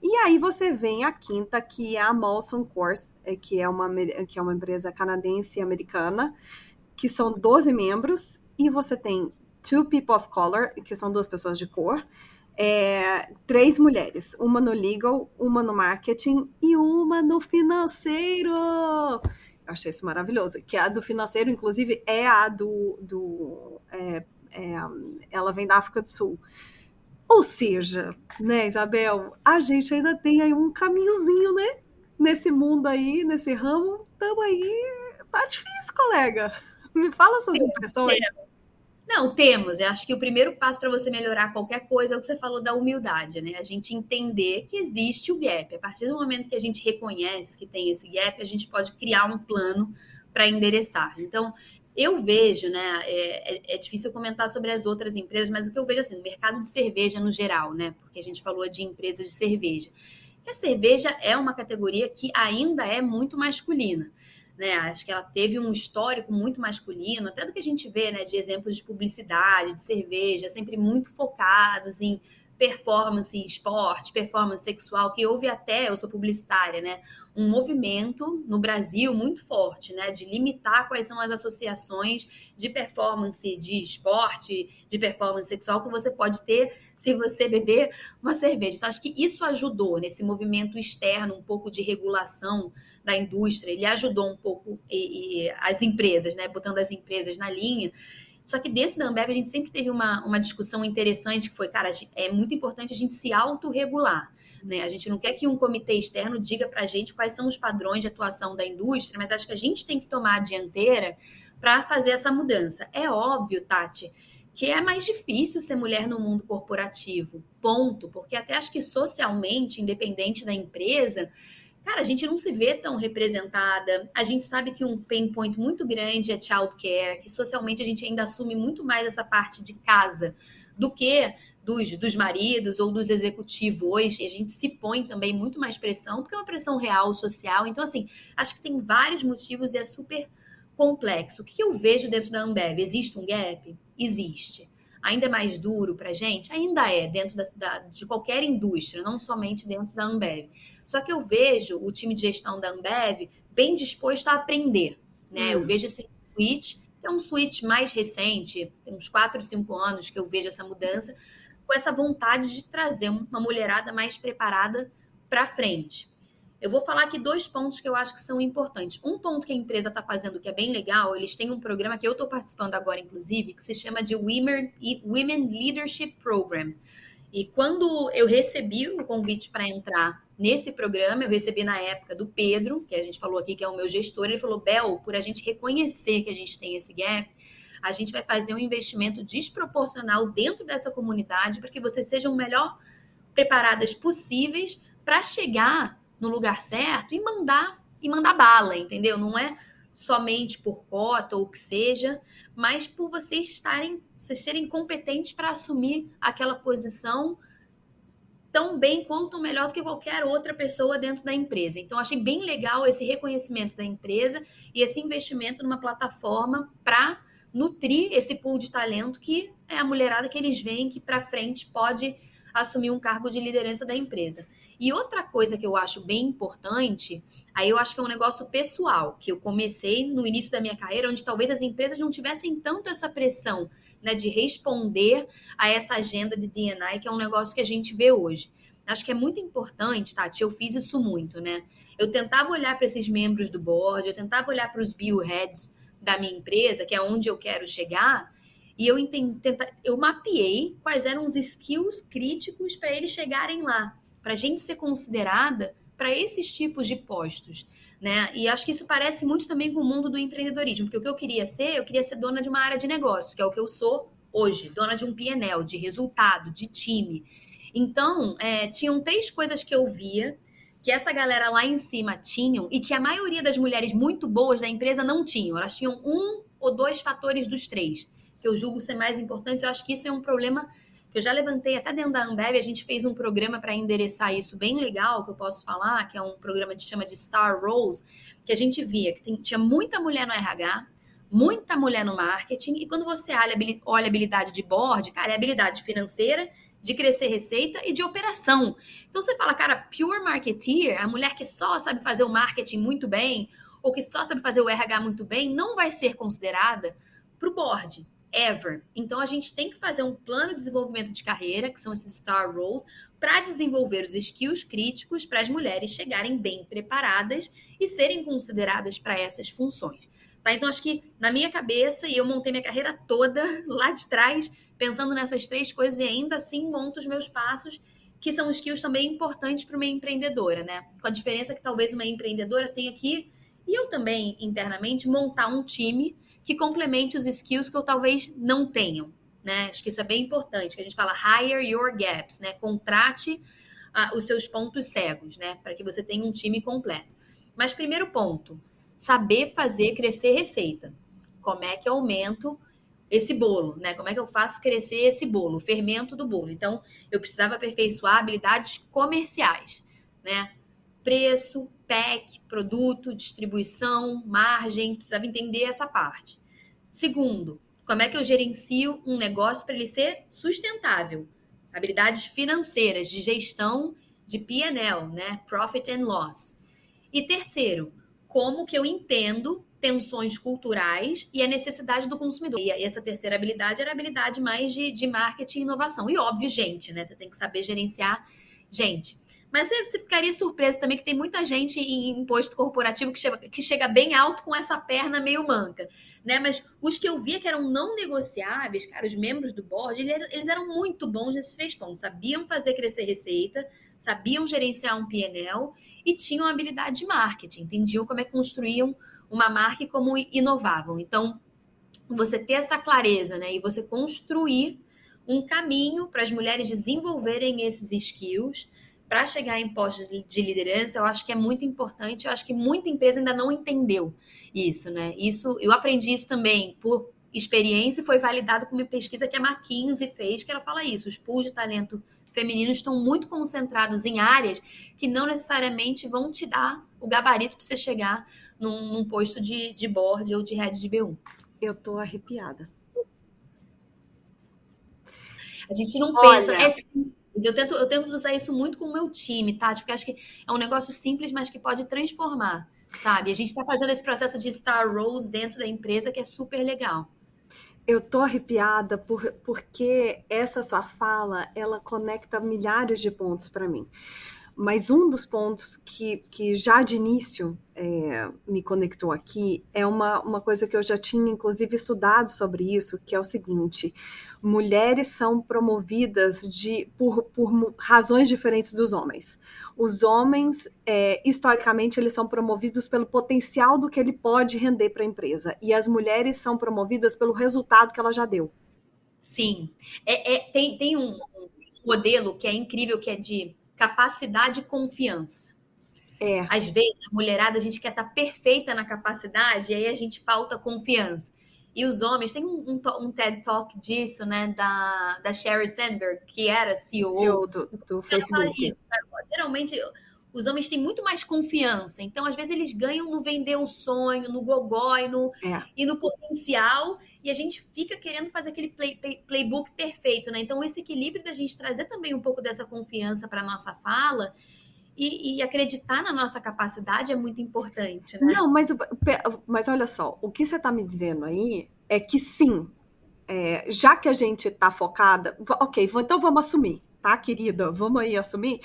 E aí você vem a quinta, que é a Molson Coors, que é uma empresa canadense e americana, que são 12 membros, e você tem 2 people of color, que são 2 pessoas de cor, 3 mulheres, uma no legal, uma no marketing e uma no financeiro. Eu achei isso maravilhoso, que a do financeiro, inclusive, é a ela vem da África do Sul. Ou seja, né, Isabel, a gente ainda tem aí um caminhozinho, né? nesse mundo aí, nesse ramo, estamos aí, tá difícil, colega. Me fala suas impressões. Não, temos. Eu acho que o primeiro passo para você melhorar qualquer coisa é o que você falou da humildade, né? A gente entender que existe o gap. A partir do momento que a gente reconhece que tem esse gap, a gente pode criar um plano para endereçar. Então, eu vejo, né? É difícil comentar sobre as outras empresas, mas o que eu vejo assim, no mercado de cerveja no geral, né? Porque a gente falou de empresas de cerveja. Que a cerveja é uma categoria que ainda é muito masculina. Né? Acho que ela teve um histórico muito masculino, até do que a gente vê, né, de exemplos de publicidade, de cerveja, sempre muito focados em performance em esporte, performance sexual, que houve até, eu sou publicitária, né, um movimento no Brasil muito forte, né, de limitar quais são as associações de performance de esporte, de performance sexual que você pode ter se você beber uma cerveja. Então, acho que isso ajudou nesse movimento externo, um pouco de regulação da indústria, ele ajudou um pouco as empresas, né, botando as empresas na linha. Só que dentro da Ambev a gente sempre teve uma discussão interessante que foi, cara, é muito importante a gente se autorregular. Né? A gente não quer que um comitê externo diga pra gente quais são os padrões de atuação da indústria, mas acho que a gente tem que tomar a dianteira para fazer essa mudança. É óbvio, Tati, que é mais difícil ser mulher no mundo corporativo, ponto, porque até acho que socialmente, independente da empresa, cara, a gente não se vê tão representada. A gente sabe que um pain point muito grande é childcare, que socialmente a gente ainda assume muito mais essa parte de casa do que dos maridos ou dos executivos. E a gente se põe também muito mais pressão, porque é uma pressão real, social. Então, assim, acho que tem vários motivos e é super complexo. O que eu vejo dentro da Ambev? Existe um gap? Existe. Ainda é mais duro para a gente? Ainda é, dentro de qualquer indústria, não somente dentro da Ambev. Só que eu vejo o time de gestão da Ambev bem disposto a aprender. Né? Eu vejo esse switch, que é um switch mais recente, tem uns 4, 5 anos que eu vejo essa mudança, com essa vontade de trazer uma mulherada mais preparada para frente. Eu vou falar aqui 2 pontos que eu acho que são importantes. Um ponto que a empresa está fazendo que é bem legal, eles têm um programa que eu estou participando agora, inclusive, que se chama de Women Leadership Program. E quando eu recebi o convite para entrar nesse programa, eu recebi na época do Pedro, que a gente falou aqui que é o meu gestor, ele falou, Bel, por a gente reconhecer que a gente tem esse gap, a gente vai fazer um investimento desproporcional dentro dessa comunidade para que vocês sejam melhor preparadas possíveis para chegar no lugar certo e mandar bala, entendeu? Não é somente por cota ou o que seja, mas por vocês serem competentes para assumir aquela posição tão bem quanto melhor do que qualquer outra pessoa dentro da empresa. Então, achei bem legal esse reconhecimento da empresa e esse investimento numa plataforma para nutrir esse pool de talento que é a mulherada que eles veem que para frente pode assumir um cargo de liderança da empresa. E outra coisa que eu acho bem importante, aí eu acho que é um negócio pessoal, que eu comecei no início da minha carreira, onde talvez as empresas não tivessem tanto essa pressão, né, de responder a essa agenda de D&I, que é um negócio que a gente vê hoje. Acho que é muito importante, Tati, eu fiz isso muito, né? Eu tentava olhar para esses membros do board, eu tentava olhar para os bill heads da minha empresa, que é onde eu quero chegar, e eu mapeei quais eram os skills críticos para eles chegarem lá, para a gente ser considerada para esses tipos de postos, né? E acho que isso parece muito também com o mundo do empreendedorismo, porque o que eu queria ser dona de uma área de negócio, que é o que eu sou hoje, dona de um P&L, de resultado, de time. Então, tinham 3 coisas que eu via que essa galera lá em cima tinham e que a maioria das mulheres muito boas da empresa não tinham. Elas tinham 1 ou 2 fatores dos 3, que eu julgo ser mais importantes. Eu acho que isso é um problema que eu já levantei até dentro da Ambev. A gente fez um programa para endereçar isso bem legal, que eu posso falar, que é um programa que chama de Star Roles, que a gente via que tinha muita mulher no RH, muita mulher no marketing, e quando você olha a habilidade de board, cara, é habilidade financeira, de crescer receita e de operação. Então você fala, cara, pure marketeer, a mulher que só sabe fazer o marketing muito bem, ou que só sabe fazer o RH muito bem, não vai ser considerada para o board. Ever. Então, a gente tem que fazer um plano de desenvolvimento de carreira, que são esses Star Roles, para desenvolver os skills críticos para as mulheres chegarem bem preparadas e serem consideradas para essas funções. Tá? Então, acho que na minha cabeça, e eu montei minha carreira toda lá de trás, pensando nessas 3 coisas, e ainda assim monto os meus passos que são skills também importantes para uma empreendedora, né? Com a diferença que talvez uma empreendedora tenha que, e eu também internamente, montar um time que complemente os skills que eu talvez não tenham, né? Acho que isso é bem importante, que a gente fala hire your gaps, né? Contrate os seus pontos cegos, né? Para que você tenha um time completo. Mas primeiro ponto, saber fazer crescer receita. Como é que eu aumento esse bolo, né? Como é que eu faço crescer esse bolo, o fermento do bolo? Então, eu precisava aperfeiçoar habilidades comerciais, né? Preço, pack, produto, distribuição, margem, precisava entender essa parte. Segundo, como é que eu gerencio um negócio para ele ser sustentável? Habilidades financeiras, de gestão de P&L, né? Profit and Loss. E terceiro, como que eu entendo tensões culturais e a necessidade do consumidor. E essa terceira habilidade era a habilidade mais de marketing e inovação. E óbvio, gente, né? Você tem que saber gerenciar gente. Mas você ficaria surpreso também que tem muita gente em imposto corporativo que chega bem alto com essa perna meio manca, né? Mas os que eu via que eram não negociáveis, cara, os membros do board, eles eram muito bons nesses 3 pontos. Sabiam fazer crescer receita, sabiam gerenciar um P&L e tinham habilidade de marketing, entendiam como é que construíam uma marca e como inovavam. Então, você ter essa clareza, né? E você construir um caminho para as mulheres desenvolverem esses skills para chegar em postos de liderança, eu acho que é muito importante. Eu acho que muita empresa ainda não entendeu isso, né? Isso, eu aprendi isso também por experiência e foi validado com uma pesquisa que a McKinsey fez, que ela fala isso, os pools de talento feminino estão muito concentrados em áreas que não necessariamente vão te dar o gabarito para você chegar num posto de board ou de head de B1. Eu tô arrepiada. A gente não pensa, é simples. Eu tento usar isso muito com o meu time, tá? Porque acho que é um negócio simples, mas que pode transformar, sabe? A gente tá fazendo esse processo de Star Roles dentro da empresa que é super legal. Eu tô arrepiada porque essa sua fala, ela conecta milhares de pontos para mim. Mas um dos pontos que já de início me conectou aqui é uma coisa que eu já tinha, inclusive, estudado sobre isso, que é o seguinte: mulheres são promovidas por razões diferentes dos homens. Os homens, historicamente, eles são promovidos pelo potencial do que ele pode render para a empresa, e as mulheres são promovidas pelo resultado que ela já deu. Sim. Tem um modelo que é incrível, que é de capacidade e confiança. Às vezes, a mulherada, a gente quer estar perfeita na capacidade e aí a gente falta confiança. E os homens, tem um TED Talk disso, né, da Sheryl Sandberg, que era CEO do Facebook. Isso, geralmente, os homens têm muito mais confiança. Então, às vezes, eles ganham no vender o sonho, no gogó e no potencial. E a gente fica querendo fazer aquele playbook perfeito, né? Então, esse equilíbrio da gente trazer também um pouco dessa confiança para a nossa fala e acreditar na nossa capacidade é muito importante, né? Não, mas olha só, o que você está me dizendo aí é que sim, já que a gente está focada, ok, então vamos assumir, tá, querida? Vamos aí assumir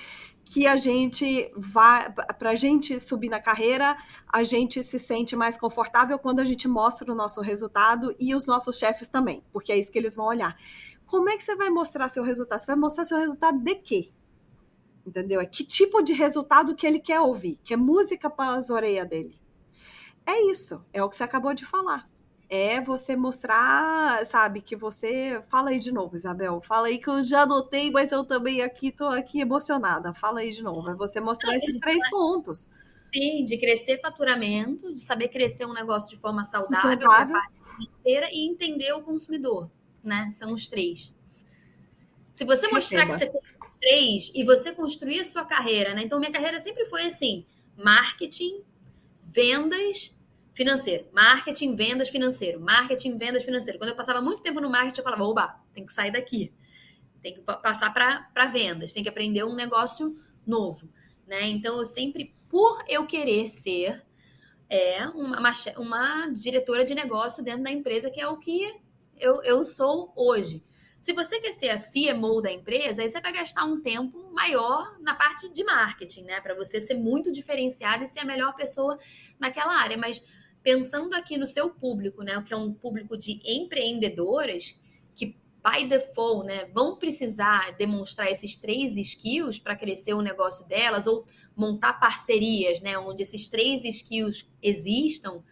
que a gente vai, para a gente subir na carreira, a gente se sente mais confortável quando a gente mostra o nosso resultado e os nossos chefes também, porque é isso que eles vão olhar. Como é que você vai mostrar seu resultado? Você vai mostrar seu resultado de quê? Entendeu? É que tipo de resultado que ele quer ouvir, que é música para as orelhas dele. É isso, é o que você acabou de falar. É você mostrar, sabe, que você... Fala aí de novo, Isabel. Fala aí que eu já anotei, mas eu também tô aqui emocionada. Fala aí de novo. É você mostrar esses 3 pontos. Sim, de crescer faturamento, de saber crescer um negócio de forma saudável, Sustentável. financeira e entender o consumidor, né? São os 3. Se você mostrar que você tem os 3 e você construir a sua carreira, né? Então, minha carreira sempre foi assim: marketing, vendas, financeiro. Marketing, vendas, financeiro. Marketing, vendas, financeiro. Quando eu passava muito tempo no marketing, eu falava, oba, tem que sair daqui. Tem que passar para vendas. Tem que aprender um negócio novo, né? Então, eu sempre, por eu querer ser uma diretora de negócio dentro da empresa, que é o que eu sou hoje. Se você quer ser a CMO da empresa, aí você vai gastar um tempo maior na parte de marketing, né? Para você ser muito diferenciada e ser a melhor pessoa naquela área. Mas pensando aqui no seu público, né? Que é um público de empreendedoras que by default, né, vão precisar demonstrar esses 3 skills para crescer o negócio delas ou montar parcerias, né, onde esses 3 skills existam,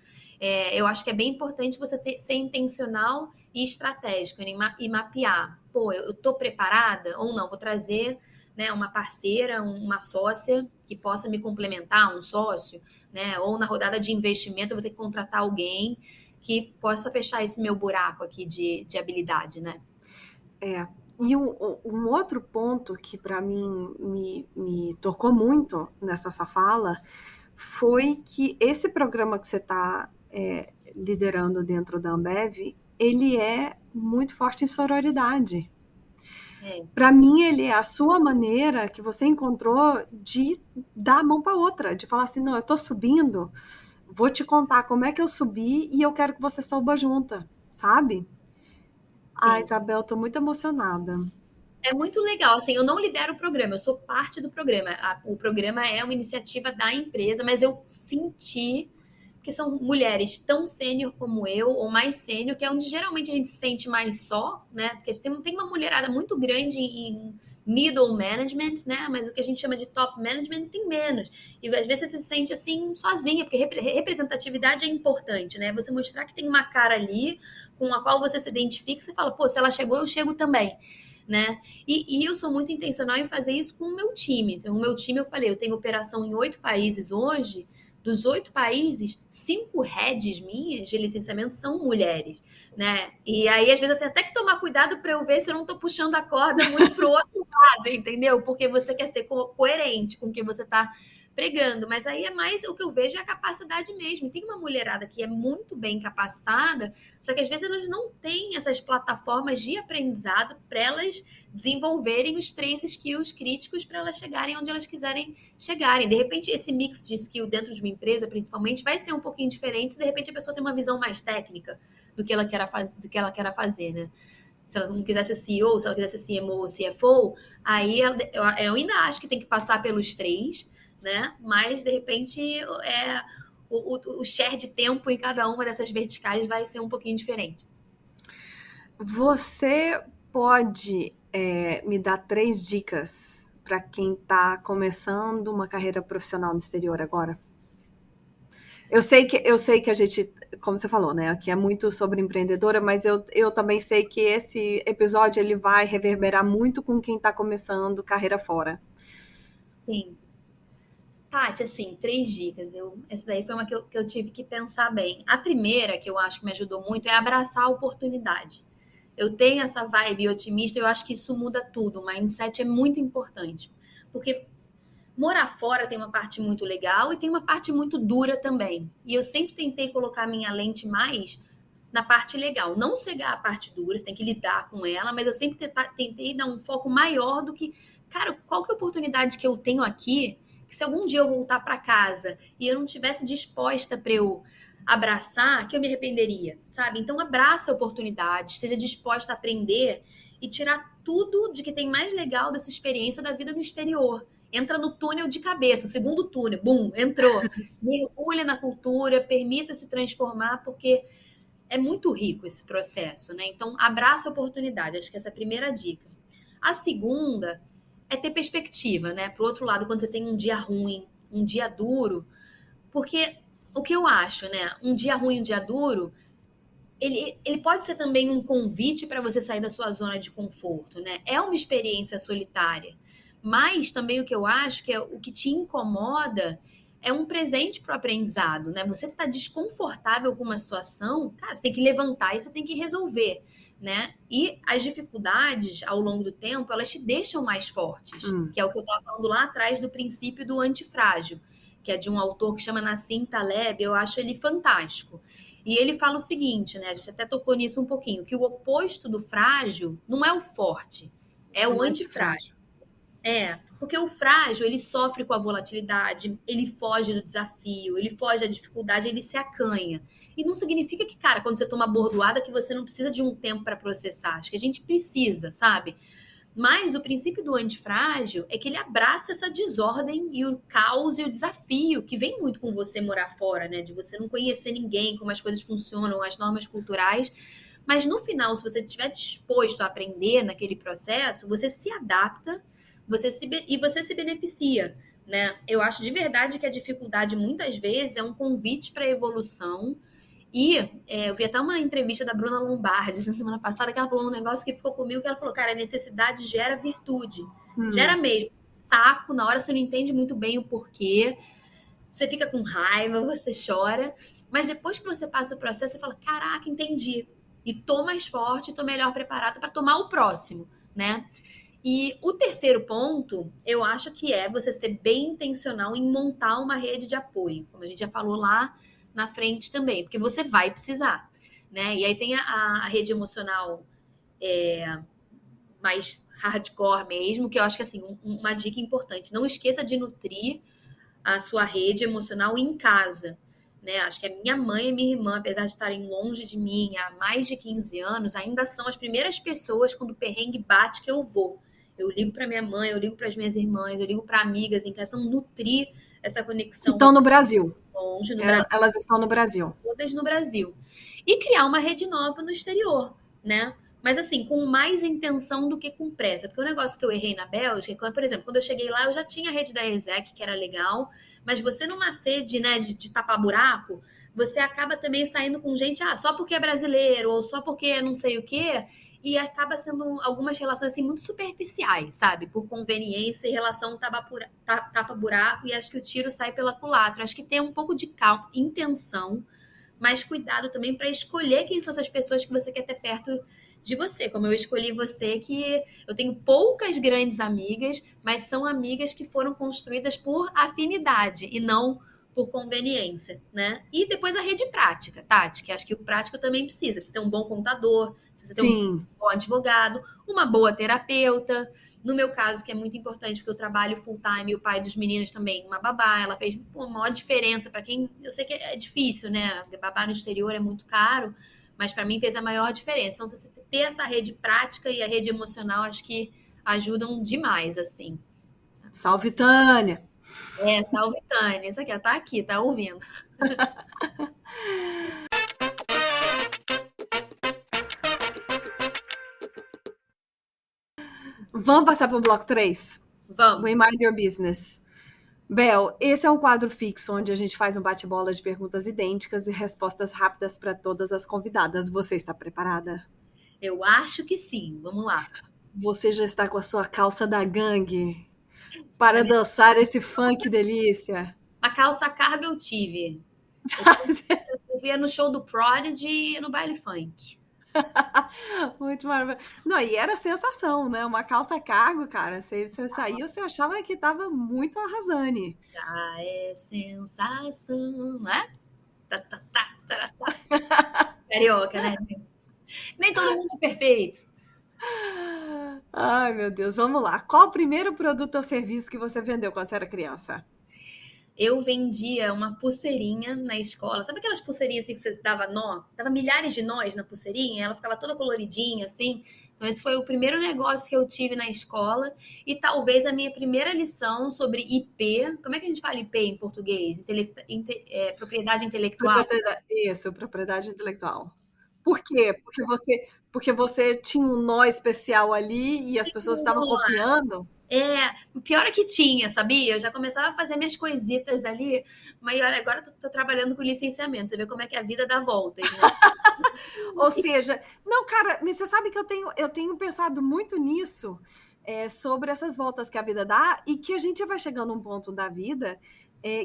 eu acho que é bem importante você ser intencional e estratégico e mapear. Pô, eu estou preparada ou não? Vou trazer, né, uma parceira, uma sócia que possa me complementar, um sócio, né? Ou na rodada de investimento eu vou ter que contratar alguém que possa fechar esse meu buraco aqui de habilidade, né? E um outro ponto que para mim me tocou muito nessa sua fala foi que esse programa que você está liderando dentro da Ambev, ele é muito forte em sororidade. Para mim, ele é a sua maneira que você encontrou de dar a mão para outra, de falar assim, não, eu estou subindo, vou te contar como é que eu subi e eu quero que você suba junta, sabe? Ah, Isabel, estou muito emocionada. É muito legal, assim, eu não lidero o programa, eu sou parte do programa. O programa é uma iniciativa da empresa, mas eu senti que são mulheres tão sênior como eu, ou mais sênior, que é onde geralmente a gente se sente mais só, né? Porque tem uma mulherada muito grande em middle management, né? Mas o que a gente chama de top management tem menos. E às vezes você se sente assim, sozinha, porque representatividade é importante, né? Você mostrar que tem uma cara ali com a qual você se identifica, você fala, pô, se ela chegou, eu chego também. Né? E eu sou muito intencional em fazer isso com o meu time. Então, o meu time, eu falei, eu tenho operação em 8 países hoje. Dos 8 países, 5 heads minhas de licenciamento são mulheres, né? E aí, às vezes, eu tenho até que tomar cuidado para eu ver se eu não estou puxando a corda muito pro outro lado, entendeu? Porque você quer ser coerente com o que você está pregando, mas aí é mais o que eu vejo é a capacidade mesmo. Tem uma mulherada que é muito bem capacitada, só que às vezes elas não têm essas plataformas de aprendizado para elas desenvolverem os 3 skills críticos para elas chegarem onde elas quiserem chegarem. De repente, esse mix de skill dentro de uma empresa, principalmente, vai ser um pouquinho diferente se de repente a pessoa tem uma visão mais técnica do que ela quer fazer, né? Se ela não quiser ser CEO, se ela quiser ser CMO ou CFO, aí eu ainda acho que tem que passar pelos 3, né? Mas, de repente, o share de tempo em cada uma dessas verticais vai ser um pouquinho diferente. Você pode me dar 3 dicas para quem está começando uma carreira profissional no exterior agora? Eu sei que a gente, como você falou, né, aqui é muito sobre empreendedora, mas eu também sei que esse episódio ele vai reverberar muito com quem está começando carreira fora. Sim. Tati, assim, 3 dicas. Essa daí foi uma que eu tive que pensar bem. A primeira, que eu acho que me ajudou muito, é abraçar a oportunidade. Eu tenho essa vibe otimista, eu acho que isso muda tudo. O mindset é muito importante. Porque morar fora tem uma parte muito legal e tem uma parte muito dura também. E eu sempre tentei colocar minha lente mais na parte legal. Não cegar a parte dura, você tem que lidar com ela, mas eu sempre tentei dar um foco maior do que, cara, qual que é a oportunidade que eu tenho aqui, que se algum dia eu voltar para casa e eu não tivesse disposta para eu abraçar, que eu me arrependeria, sabe? Então abraça a oportunidade, esteja disposta a aprender e tirar tudo de que tem mais legal dessa experiência da vida no exterior. Entra no túnel de cabeça, o segundo túnel, bum, entrou. Mergulha na cultura, permita-se transformar, porque é muito rico esse processo, né? Então, abraça a oportunidade, acho que essa é a primeira dica. A segunda é ter perspectiva, né? Pro outro lado, quando você tem um dia ruim, um dia duro, porque o que eu acho, né? Um dia ruim, um dia duro, ele pode ser também um convite para você sair da sua zona de conforto, né? É uma experiência solitária. Mas também o que eu acho que é o que te incomoda é um presente para o aprendizado, né? Você está desconfortável com uma situação, cara, você tem que levantar e você tem que resolver, né? E as dificuldades ao longo do tempo, elas te deixam mais fortes, que é o que eu estava falando lá atrás do princípio do antifrágil, que é de um autor que chama Nassim Taleb, eu acho ele fantástico. E ele fala o seguinte, né? A gente até tocou nisso um pouquinho, que o oposto do frágil não é o forte, é o antifrágil. Porque o frágil, ele sofre com a volatilidade, ele foge do desafio, ele foge da dificuldade, ele se acanha. E não significa que, cara, quando você toma bordoada, que você não precisa de um tempo para processar. Acho que a gente precisa, sabe? Mas o princípio do antifrágil é que ele abraça essa desordem e o caos e o desafio que vem muito com você morar fora, né? De você não conhecer ninguém, como as coisas funcionam, as normas culturais. Mas no final, se você estiver disposto a aprender naquele processo, você se adapta, e você se beneficia, né? Eu acho de verdade que a dificuldade muitas vezes é um convite para a evolução. E eu vi até uma entrevista da Bruna Lombardi na semana passada que ela falou um negócio que ficou comigo, que ela falou, cara, a necessidade gera virtude. Gera mesmo. Saco, na hora você não entende muito bem o porquê, você fica com raiva, você chora, mas depois que você passa o processo, você fala, caraca, entendi. E tô mais forte, tô melhor preparada para tomar o próximo, né? E o terceiro ponto, eu acho que é você ser bem intencional em montar uma rede de apoio, como a gente já falou lá na frente também, porque você vai precisar, né? E aí tem a rede emocional mais hardcore mesmo, que eu acho que assim, uma dica importante, não esqueça de nutrir a sua rede emocional em casa, né? Acho que a minha mãe e minha irmã, apesar de estarem longe de mim há mais de 15 anos, ainda são as primeiras pessoas quando o perrengue bate que eu vou. Eu ligo para minha mãe, eu ligo para as minhas irmãs, eu ligo para amigas, em questão nutrir essa conexão. Estão no Brasil. Longe, no Brasil. Elas estão no Brasil. Todas no Brasil. E criar uma rede nova no exterior, né? Mas assim, com mais intenção do que com pressa. Porque o negócio que eu errei na Bélgica, por exemplo, quando eu cheguei lá, eu já tinha a rede da ESEC, que era legal, mas você numa sede, né, de tapar buraco, você acaba também saindo com gente, só porque é brasileiro, ou só porque não sei o quê, e acaba sendo algumas relações assim muito superficiais, sabe? Por conveniência e relação tapa-buraco, e acho que o tiro sai pela culatra. Acho que tem um pouco de calma, intenção, mas cuidado também para escolher quem são essas pessoas que você quer ter perto de você, como eu escolhi você, que eu tenho poucas grandes amigas, mas são amigas que foram construídas por afinidade e não por conveniência, né? E depois a rede prática, Tati, que acho que o prático também precisa. Você ter um bom contador, você ter um bom advogado, uma boa terapeuta. No meu caso, que é muito importante, porque eu trabalho full time e o pai dos meninos também, uma babá, ela fez uma maior diferença para quem... Eu sei que é difícil, né? Babá no exterior é muito caro, mas para mim fez a maior diferença. Então, você ter essa rede prática e a rede emocional, acho que ajudam demais, assim. Salve, Tânia! Salve, Tânia. Isso aqui, tá aqui, tá ouvindo. Vamos passar para o bloco 3? Vamos. We Mind Your Business. Bel, esse é um quadro fixo onde a gente faz um bate-bola de perguntas idênticas e respostas rápidas para todas as convidadas. Você está preparada? Eu acho que sim. Vamos lá. Você já está com a sua calça da gangue para dançar esse funk delícia? A calça carga eu tive. Eu via no show do Prodigy e no baile funk. Muito maravilhoso. Não, e era sensação, né? Uma calça cargo, cara. Você saía, você achava que estava muito arrasando. Já é sensação, não é? Carioca, né, gente? Nem todo mundo é perfeito. Ai, meu Deus, vamos lá. Qual o primeiro produto ou serviço que você vendeu quando você era criança? Eu vendia uma pulseirinha na escola. Sabe aquelas pulseirinhas assim que você dava nó? Dava milhares de nós na pulseirinha, ela ficava toda coloridinha, assim. Então, esse foi o primeiro negócio que eu tive na escola. E talvez a minha primeira lição sobre IP. Como é que a gente fala IP em português? Propriedade intelectual. Isso, propriedade intelectual. Por quê? Porque você tinha um nó especial ali e as pessoas estavam copiando? O pior é que tinha, sabia? Eu já começava a fazer minhas coisitas ali, mas agora eu tô trabalhando com licenciamento. Você vê como é que a vida dá voltas, né? Ou seja, não, cara, você sabe que eu tenho pensado muito nisso, sobre essas voltas que a vida dá e que a gente vai chegando a um ponto da vida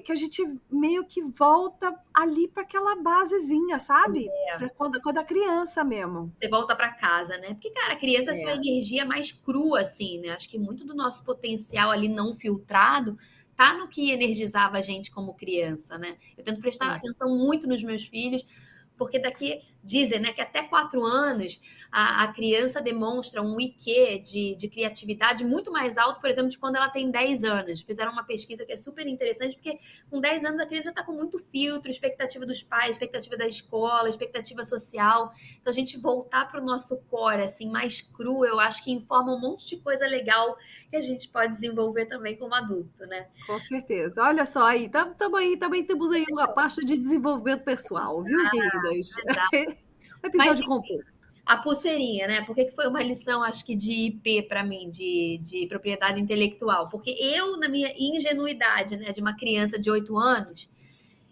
que a gente meio que volta ali para aquela basezinha, sabe? Pra quando a criança mesmo. Você volta para casa, né? Porque, cara, a criança é a sua energia mais crua, assim, né? Acho que muito do nosso potencial ali não filtrado tá no que energizava a gente como criança, né? Eu tento prestar atenção muito nos meus filhos, porque dizem, né, que até 4 anos a criança demonstra um IQ de criatividade muito mais alto, por exemplo, de quando ela tem 10 anos. Fizeram uma pesquisa que é super interessante, porque com 10 anos a criança está com muito filtro, expectativa dos pais, expectativa da escola, expectativa social. Então, a gente voltar para o nosso core, assim, mais cru, eu acho que informa um monte de coisa legal que a gente pode desenvolver também como adulto, né? Com certeza. Olha só aí, também temos aí uma parte de desenvolvimento pessoal, viu, queridas? Um episódio completo. A pulseirinha, né? Por que foi uma lição, acho que de IP para mim, de propriedade intelectual? Porque eu, na minha ingenuidade, né, de uma criança de 8 anos,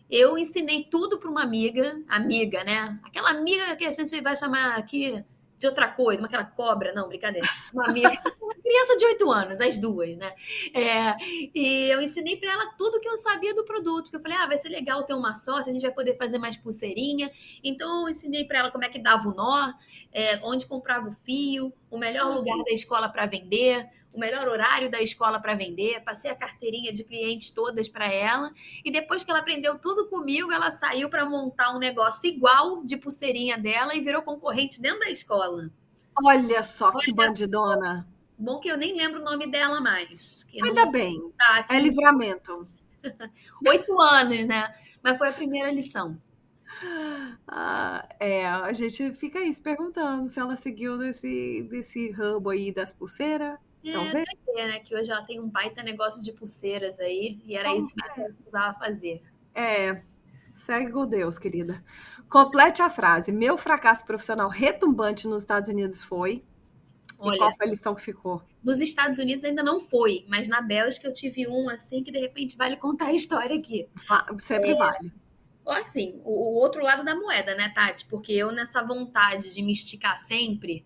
eu ensinei tudo para uma amiga, né? Aquela amiga que a gente vai chamar aqui de outra coisa, aquela cobra, não, brincadeira. Uma amiga, uma criança de 8 anos, as duas, né? E eu ensinei para ela tudo que eu sabia do produto, que eu falei, vai ser legal ter uma sócia, a gente vai poder fazer mais pulseirinha. Então eu ensinei para ela como é que dava o nó, onde comprava o fio, o melhor lugar da escola para vender, o melhor horário da escola para vender, passei a carteirinha de clientes todas para ela, e depois que ela aprendeu tudo comigo, ela saiu para montar um negócio igual de pulseirinha dela e virou concorrente dentro da escola. Olha só que bandidona. Bom que eu nem lembro o nome dela mais. Ainda bem, é livramento. 8 anos, né? Mas foi a primeira lição. A gente fica aí se perguntando se ela seguiu desse ramo aí das pulseiras. Talvez. Né? Que hoje ela tem um baita negócio de pulseiras aí, e era isso que ela precisava fazer. Segue com Deus, querida. Complete a frase. Meu fracasso profissional retumbante nos Estados Unidos foi... Olha, e qual foi a lição que ficou? Nos Estados Unidos ainda não foi, mas na Bélgica eu tive um assim que de repente vale contar a história aqui. Sempre vale. Assim, o outro lado da moeda, né, Tati? Porque eu, nessa vontade de me esticar sempre,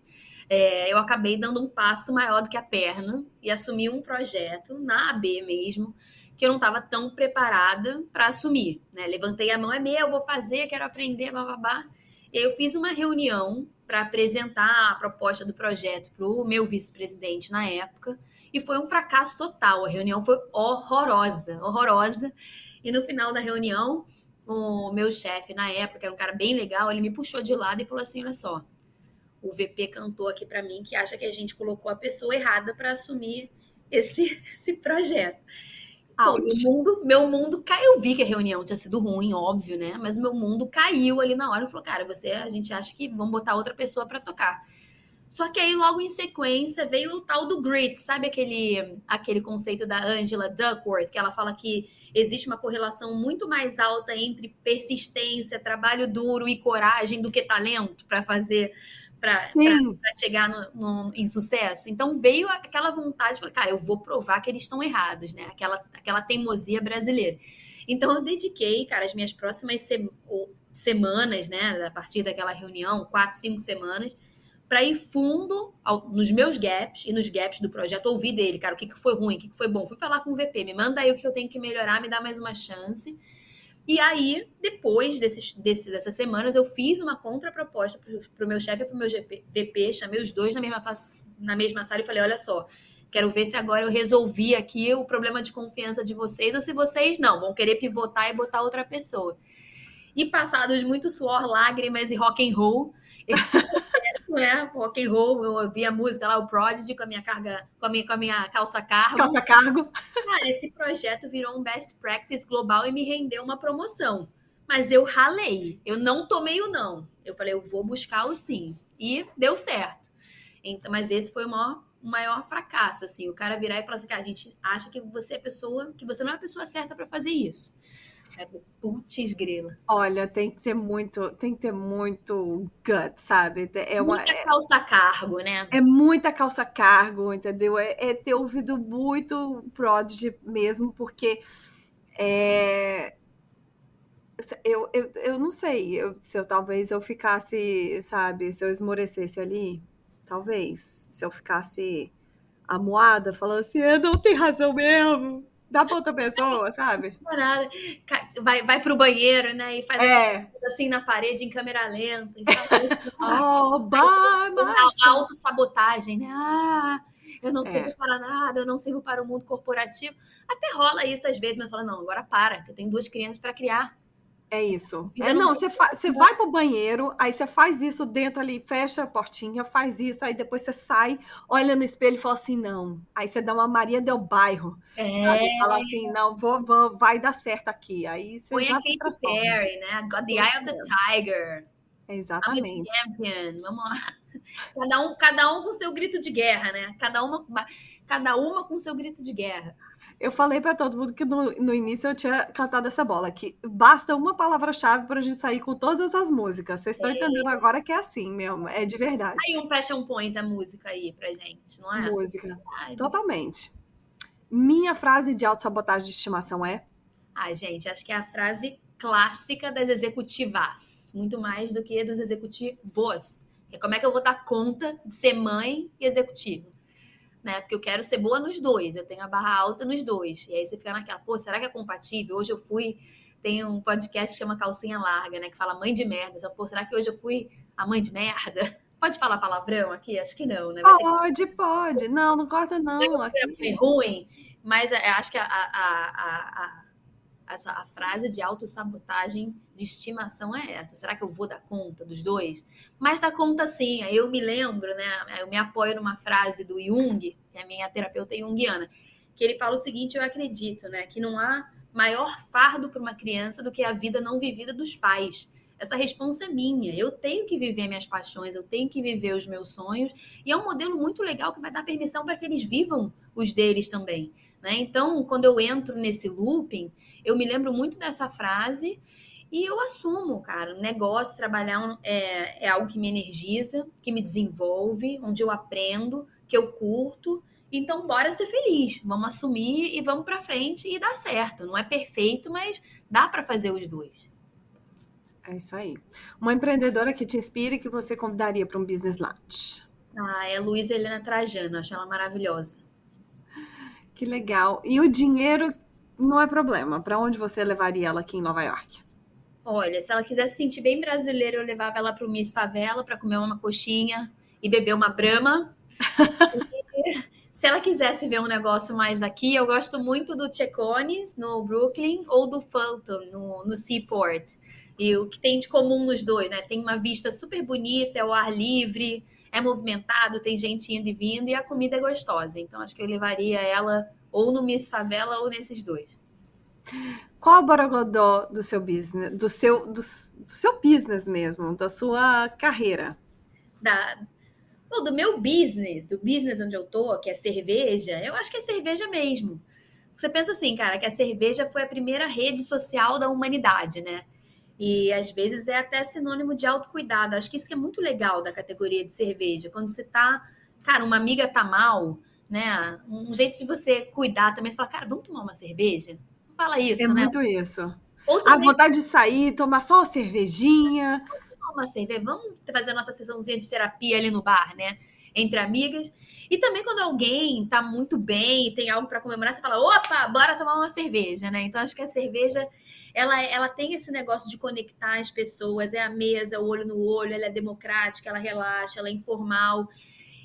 eu acabei dando um passo maior do que a perna e assumi um projeto na AB mesmo, que eu não estava tão preparada para assumir, né? Levantei a mão, é meu, vou fazer, quero aprender, bababá. E aí eu fiz uma reunião para apresentar a proposta do projeto para o meu vice-presidente na época, e foi um fracasso total. A reunião foi horrorosa. E no final da reunião, o meu chefe na época, que era um cara bem legal, ele me puxou de lado e falou assim, olha só, o VP cantou aqui para mim que acha que a gente colocou a pessoa errada para assumir esse projeto. Pô, meu mundo caiu. Eu vi que a reunião tinha sido ruim, óbvio, né? Mas o meu mundo caiu ali na hora. Eu falei, cara, a gente acha que vamos botar outra pessoa para tocar. Só que aí, logo em sequência, veio o tal do grit, sabe aquele conceito da Angela Duckworth, que ela fala que existe uma correlação muito mais alta entre persistência, trabalho duro e coragem do que talento para fazer, para chegar em sucesso. Então veio aquela vontade, falei, cara, eu vou provar que eles estão errados, né? Aquela teimosia brasileira. Então eu dediquei, cara, as minhas próximas semanas, né, a partir daquela reunião, 4, 5 semanas, para ir fundo nos meus gaps e nos gaps do projeto, ouvir dele, cara, o que foi ruim, o que foi bom. Fui falar com o VP, me manda aí o que eu tenho que melhorar, me dá mais uma chance. E aí, depois dessas semanas, eu fiz uma contraproposta para o meu chefe e para o meu VP, chamei os dois na mesma sala e falei, olha só, quero ver se agora eu resolvi aqui o problema de confiança de vocês, ou se vocês não, vão querer pivotar e botar outra pessoa. E passados muito suor, lágrimas e rock and roll, esse projeto, né, rock and roll, eu ouvi a música lá, o Prodigy, com a minha calça cargo. Calça cargo. Cara, esse projeto virou um best practice global e me rendeu uma promoção. Mas eu ralei, eu não tomei o não. Eu falei, eu vou buscar o sim. E deu certo. Então, mas esse foi o maior fracasso, assim. O cara virar e falar assim, cara, a gente acha que você não é a pessoa certa para fazer isso. Putz, grila. Olha, tem que ter muito gut, sabe? Muita calça cargo, né? É muita calça cargo, entendeu? É ter ouvido muito Prodigy mesmo, porque eu não sei, talvez eu ficasse, sabe, se eu esmorecesse ali, talvez, se eu ficasse amuada, falando assim, não tem razão mesmo, dá pra outra pessoa, sabe? Vai pro banheiro, né, e faz assim na parede em câmera lenta. Autossabotagem, né? Eu não sirvo para nada, eu não sirvo para o mundo corporativo. Até rola isso às vezes, mas fala, não, agora para, que eu tenho 2 crianças para criar. É isso. Você vai pro banheiro, aí você faz isso dentro ali, fecha a portinha, faz isso, aí depois você sai, olha no espelho e fala assim, não. Aí você dá uma Maria del Bairro, sabe? Fala assim, não, vai dar certo aqui. Aí você põe a Katy Perry, né? Got the Eye of the Tiger. Exatamente. I'm a champion. Vamos lá. Cada um com seu grito de guerra, né? Cada uma com seu grito de guerra. Eu falei para todo mundo que no início eu tinha cantado essa bola, que basta uma palavra-chave para a gente sair com todas as músicas. Vocês estão entendendo agora que é assim mesmo, é de verdade. Aí um passion point a música aí pra gente, não é? Música, Verdade. totalmente. Minha frase de autossabotagem de estimação é? Ai, gente, acho que é a frase clássica das executivas, muito mais do que dos executivos. Que é como é que eu vou dar conta de ser mãe e executivo? Né? Porque eu quero ser boa nos dois, eu tenho a barra alta nos dois. E aí você fica naquela, pô, será que é compatível? Hoje eu fui, tem um podcast que chama Calcinha Larga, né? Que fala mãe de merda. Então, pô, será que hoje eu fui a mãe de merda? Pode falar palavrão aqui? Acho que não, né? Pode. Não corta não. É ruim, mas acho que a frase de autossabotagem de estimação é essa. Será que eu vou dar conta dos dois? Mas dá conta sim. Eu me lembro, né? Eu me apoio numa frase do Jung, que é a minha terapeuta junguiana, que ele fala o seguinte, eu acredito, né? Que não há maior fardo para uma criança do que a vida não vivida dos pais. Essa responsa é minha. Eu tenho que viver minhas paixões, eu tenho que viver os meus sonhos. E é um modelo muito legal que vai dar permissão para que eles vivam os deles também. Né? Então, quando eu entro nesse looping, eu me lembro muito dessa frase e eu assumo, cara. O negócio, trabalhar é algo que me energiza, que me desenvolve, onde eu aprendo, que eu curto. Então, bora ser feliz. Vamos assumir e vamos para frente e dá certo. Não é perfeito, mas dá para fazer os dois. É isso aí. Uma empreendedora que te inspire que você convidaria para um business lunch? É a Luísa Helena Trajano. Acho ela maravilhosa. Que legal. E o dinheiro não é problema. Para onde você levaria ela aqui em Nova York? Olha, se ela quiser se sentir bem brasileira, eu levava ela para o Miss Favela para comer uma coxinha e beber uma Brahma. Se ela quisesse ver um negócio mais daqui, eu gosto muito do Checones, no Brooklyn, ou do Fulton, no Seaport. E o que tem de comum nos dois, né? Tem uma vista super bonita, é o ar livre, é movimentado, tem gente indo e vindo, e a comida é gostosa. Então, acho que eu levaria ela ou no Miss Favela ou nesses dois. Qual o borogodó do seu business, do seu business mesmo, da sua carreira? Do meu business, do business onde eu tô, que é cerveja, eu acho que é cerveja mesmo. Você pensa assim, cara, que a cerveja foi a primeira rede social da humanidade, né? E às vezes é até sinônimo de autocuidado. Acho que isso que é muito legal da categoria de cerveja. Quando você tá, cara, uma amiga tá mal, né? Um jeito de você cuidar também, você fala, cara, vamos tomar uma cerveja? Não fala isso, né? É muito isso. Ou também, a vontade de sair, tomar só uma cervejinha. Uma cerveja, vamos fazer a nossa sessãozinha de terapia ali no bar, né? Entre amigas. E também quando alguém tá muito bem e tem algo para comemorar, você fala, opa, bora tomar uma cerveja, né? Então acho que a cerveja, ela tem esse negócio de conectar as pessoas, é a mesa, o olho no olho, ela é democrática, ela relaxa, ela é informal.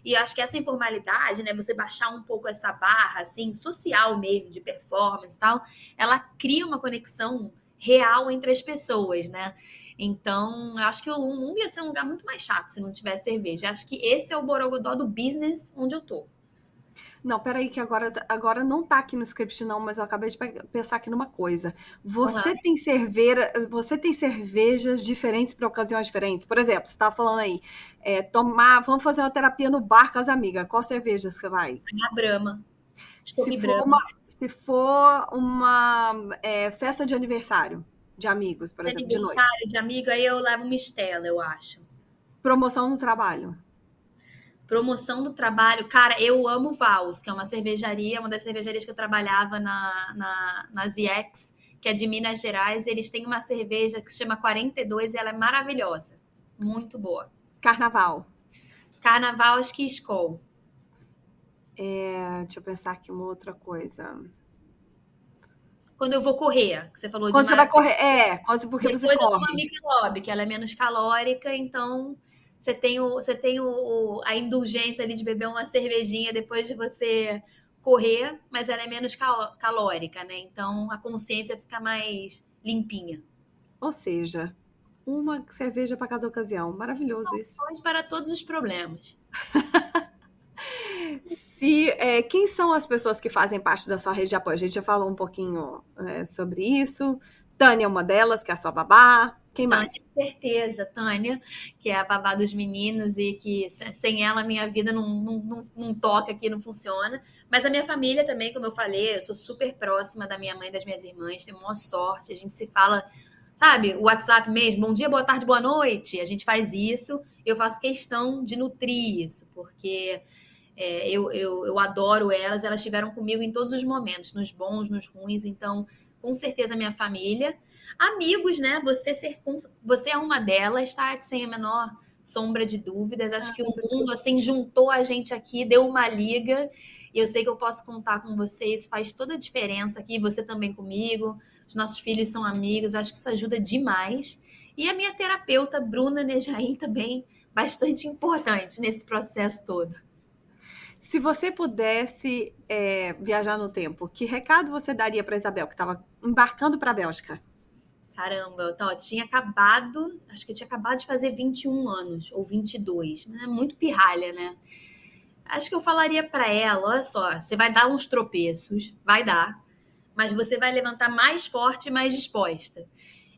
E acho que essa informalidade, né, você baixar um pouco essa barra, assim, social mesmo, de performance e tal, ela cria uma conexão real entre as pessoas, né? Então, acho que o mundo ia ser um lugar muito mais chato se não tivesse cerveja. Acho que esse é o borogodó do business onde eu tô. Não, peraí, que agora não tá aqui no script, não, mas eu acabei de pensar aqui numa coisa. Você tem cervejas diferentes para ocasiões diferentes? Por exemplo, você estava falando aí, vamos fazer uma terapia no bar com as amigas. Qual cerveja você vai? A Brahma. Se for uma festa de aniversário de amigos, por exemplo, de noite. Aniversário de amigo, aí eu levo uma Stella, eu acho. Promoção no trabalho. Promoção do trabalho. Cara, eu amo Vals, que é uma cervejaria, uma das cervejarias que eu trabalhava na ZX, que é de Minas Gerais. Eles têm uma cerveja que se chama 42 e ela é maravilhosa. Muito boa. Carnaval. Carnaval, acho que Skol. Deixa eu pensar aqui uma outra coisa. Quando eu vou correr, que você falou quando de você vai correr, porque depois você corre. Eu tomo a Michelob, que ela é menos calórica, então você tem a indulgência ali de beber uma cervejinha depois de você correr, mas ela é menos calórica, né? Então a consciência fica mais limpinha. Ou seja, uma cerveja para cada ocasião. Maravilhoso isso. Para todos os problemas. Quem são as pessoas que fazem parte da sua rede de apoio? A gente já falou um pouquinho sobre isso. Tânia é uma delas, que é a sua babá. Quem mais? Com certeza, Tânia, que é a babá dos meninos e que sem ela minha vida não toca aqui, não funciona. Mas a minha família também, como eu falei, eu sou super próxima da minha mãe e das minhas irmãs, tenho maior sorte, a gente se fala, sabe, o WhatsApp mesmo, bom dia, boa tarde, boa noite, a gente faz isso, eu faço questão de nutrir isso, porque eu adoro elas estiveram comigo em todos os momentos, nos bons, nos ruins, então, com certeza, minha família. Amigos, né? Você é uma delas, tá? Sem a menor sombra de dúvidas. Acho que o mundo, assim, juntou a gente aqui, deu uma liga, e eu sei que eu posso contar com você, isso faz toda a diferença aqui, você também comigo, os nossos filhos são amigos, acho que isso ajuda demais. E a minha terapeuta, Bruna Nejaim, também, bastante importante nesse processo todo. Se você pudesse viajar no tempo, que recado você daria para Isabel, que estava embarcando para a Bélgica? Caramba, eu tinha acabado, acho que eu tinha acabado de fazer 21 anos, ou 22, mas é muito pirralha, né? Acho que eu falaria para ela, olha só, você vai dar uns tropeços, vai dar, mas você vai levantar mais forte e mais disposta.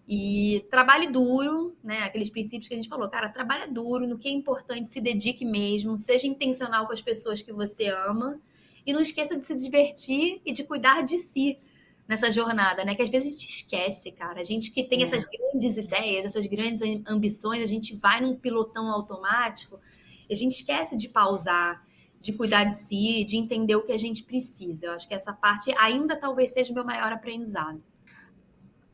E trabalhe duro, né? Aqueles princípios que a gente falou, cara, trabalha duro, no que é importante, se dedique mesmo, seja intencional com as pessoas que você ama e não esqueça de se divertir e de cuidar de si nessa jornada, né? Que às vezes a gente esquece, cara. A gente que tem essas grandes ideias, essas grandes ambições, a gente vai num pilotão automático e a gente esquece de pausar, de cuidar de si, de entender o que a gente precisa. Eu acho que essa parte ainda talvez seja o meu maior aprendizado.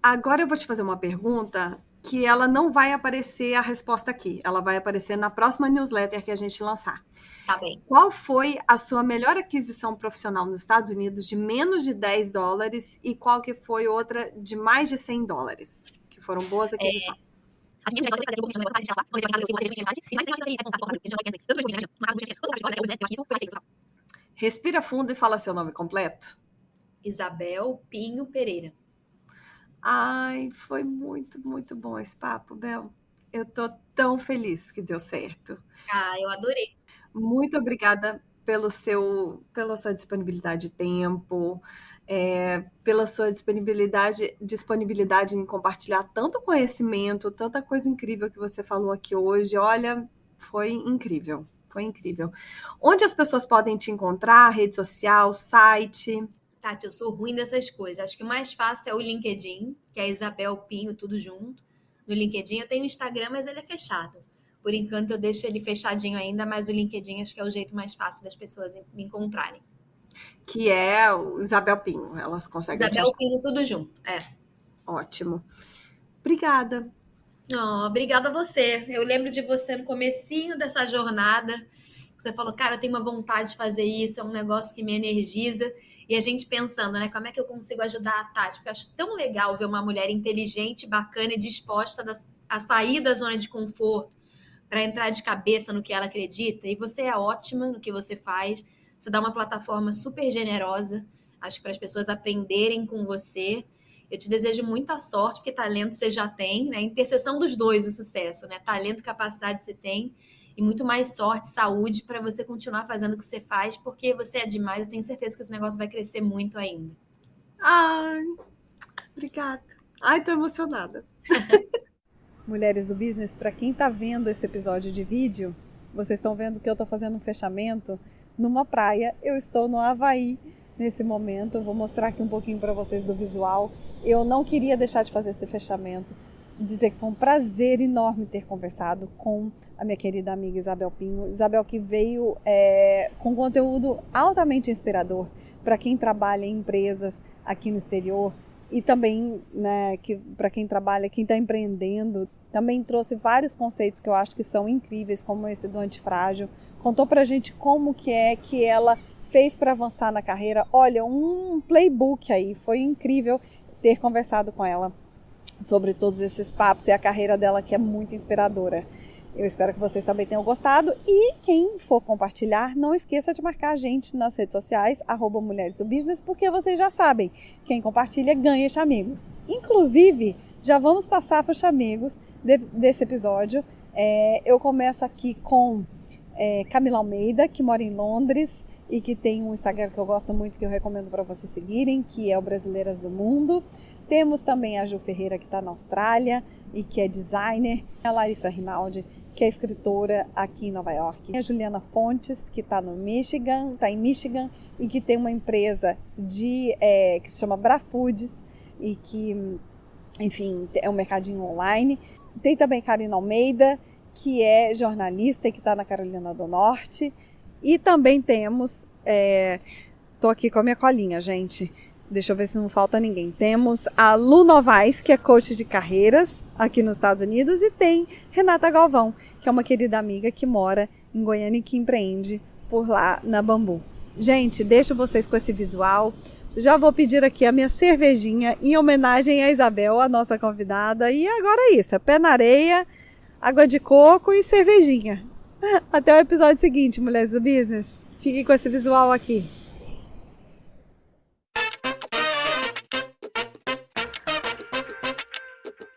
Agora eu vou te fazer uma pergunta que ela não vai aparecer a resposta aqui. Ela vai aparecer na próxima newsletter que a gente lançar. Tá bem. Qual foi a sua melhor aquisição profissional nos Estados Unidos de menos de $10 e qual que foi outra de mais de $100? Que foram boas aquisições. Respira fundo e fala seu nome completo. Isabel Pinho Pereira. Ai, foi muito, muito bom esse papo, Bel. Eu tô tão feliz que deu certo. Eu adorei. Muito obrigada pela sua disponibilidade de tempo, pela sua disponibilidade em compartilhar tanto conhecimento, tanta coisa incrível que você falou aqui hoje. Olha, foi incrível, foi incrível. Onde as pessoas podem te encontrar? Rede social, site? Tati, eu sou ruim dessas coisas. Acho que o mais fácil é o LinkedIn, que é Isabel Pinho, tudo junto. No LinkedIn eu tenho o Instagram, mas ele é fechado. Por enquanto eu deixo ele fechadinho ainda, mas o LinkedIn acho que é o jeito mais fácil das pessoas me encontrarem. Que é o Isabel Pinho, elas conseguem Isabel Pinho, tudo junto, Ótimo. Obrigada. Obrigada a você. Eu lembro de você no comecinho dessa jornada, que você falou, cara, eu tenho uma vontade de fazer isso, é um negócio que me energiza. E a gente pensando, né, como é que eu consigo ajudar a Tati? Porque eu acho tão legal ver uma mulher inteligente, bacana e disposta a sair da zona de conforto para entrar de cabeça no que ela acredita. E você é ótima no que você faz. Você dá uma plataforma super generosa, acho que para as pessoas aprenderem com você. Eu te desejo muita sorte, porque talento você já tem, né? Interseção dos dois, o sucesso, né? Talento e capacidade você tem. E muito mais sorte, saúde para você continuar fazendo o que você faz, porque você é demais. Eu tenho certeza que esse negócio vai crescer muito ainda. Ai, obrigada. Ai, tô emocionada. Mulheres do Business, para quem está vendo esse episódio de vídeo, vocês estão vendo que eu estou fazendo um fechamento numa praia. Eu estou no Havaí nesse momento. Eu vou mostrar aqui um pouquinho para vocês do visual. Eu não queria deixar de fazer esse fechamento. Dizer que foi um prazer enorme ter conversado com a minha querida amiga Isabel Pinho. Isabel que veio com conteúdo altamente inspirador para quem trabalha em empresas aqui no exterior e também, né, para quem trabalha, quem está empreendendo, também trouxe vários conceitos que eu acho que são incríveis, como esse do antifrágil. Contou para a gente como que ela fez para avançar na carreira. Olha, um playbook aí, foi incrível ter conversado com ela sobre todos esses papos e a carreira dela, que é muito inspiradora. Eu espero que vocês também tenham gostado e quem for compartilhar, não esqueça de marcar a gente nas redes sociais, @Mulheres do Business, porque vocês já sabem, quem compartilha ganha chamegos. Inclusive, já vamos passar para os chamegos desse episódio. Eu começo aqui com Camila Almeida, que mora em Londres e que tem um Instagram que eu gosto muito, que eu recomendo para vocês seguirem, que é o Brasileiras do Mundo. Temos também a Ju Ferreira, que está na Austrália, e que é designer, a Larissa Rinaldi, que é escritora aqui em Nova York, a Juliana Fontes, que está em Michigan, e que tem uma empresa que se chama Brafoods e que, enfim, é um mercadinho online. Tem também Karina Almeida, que é jornalista e que está na Carolina do Norte. E também temos, tô aqui com a minha colinha, gente, deixa eu ver se não falta ninguém. Temos a Lu Novaes, que é coach de carreiras aqui nos Estados Unidos, e tem Renata Galvão, que é uma querida amiga que mora em Goiânia e que empreende por lá na Bambu. Gente, deixo vocês com esse visual. Já vou pedir aqui a minha cervejinha em homenagem a Isabel, a nossa convidada. E agora é isso, é pé na areia, água de coco e cervejinha. Até o episódio seguinte, Mulheres do Business. Fiquem com esse visual aqui.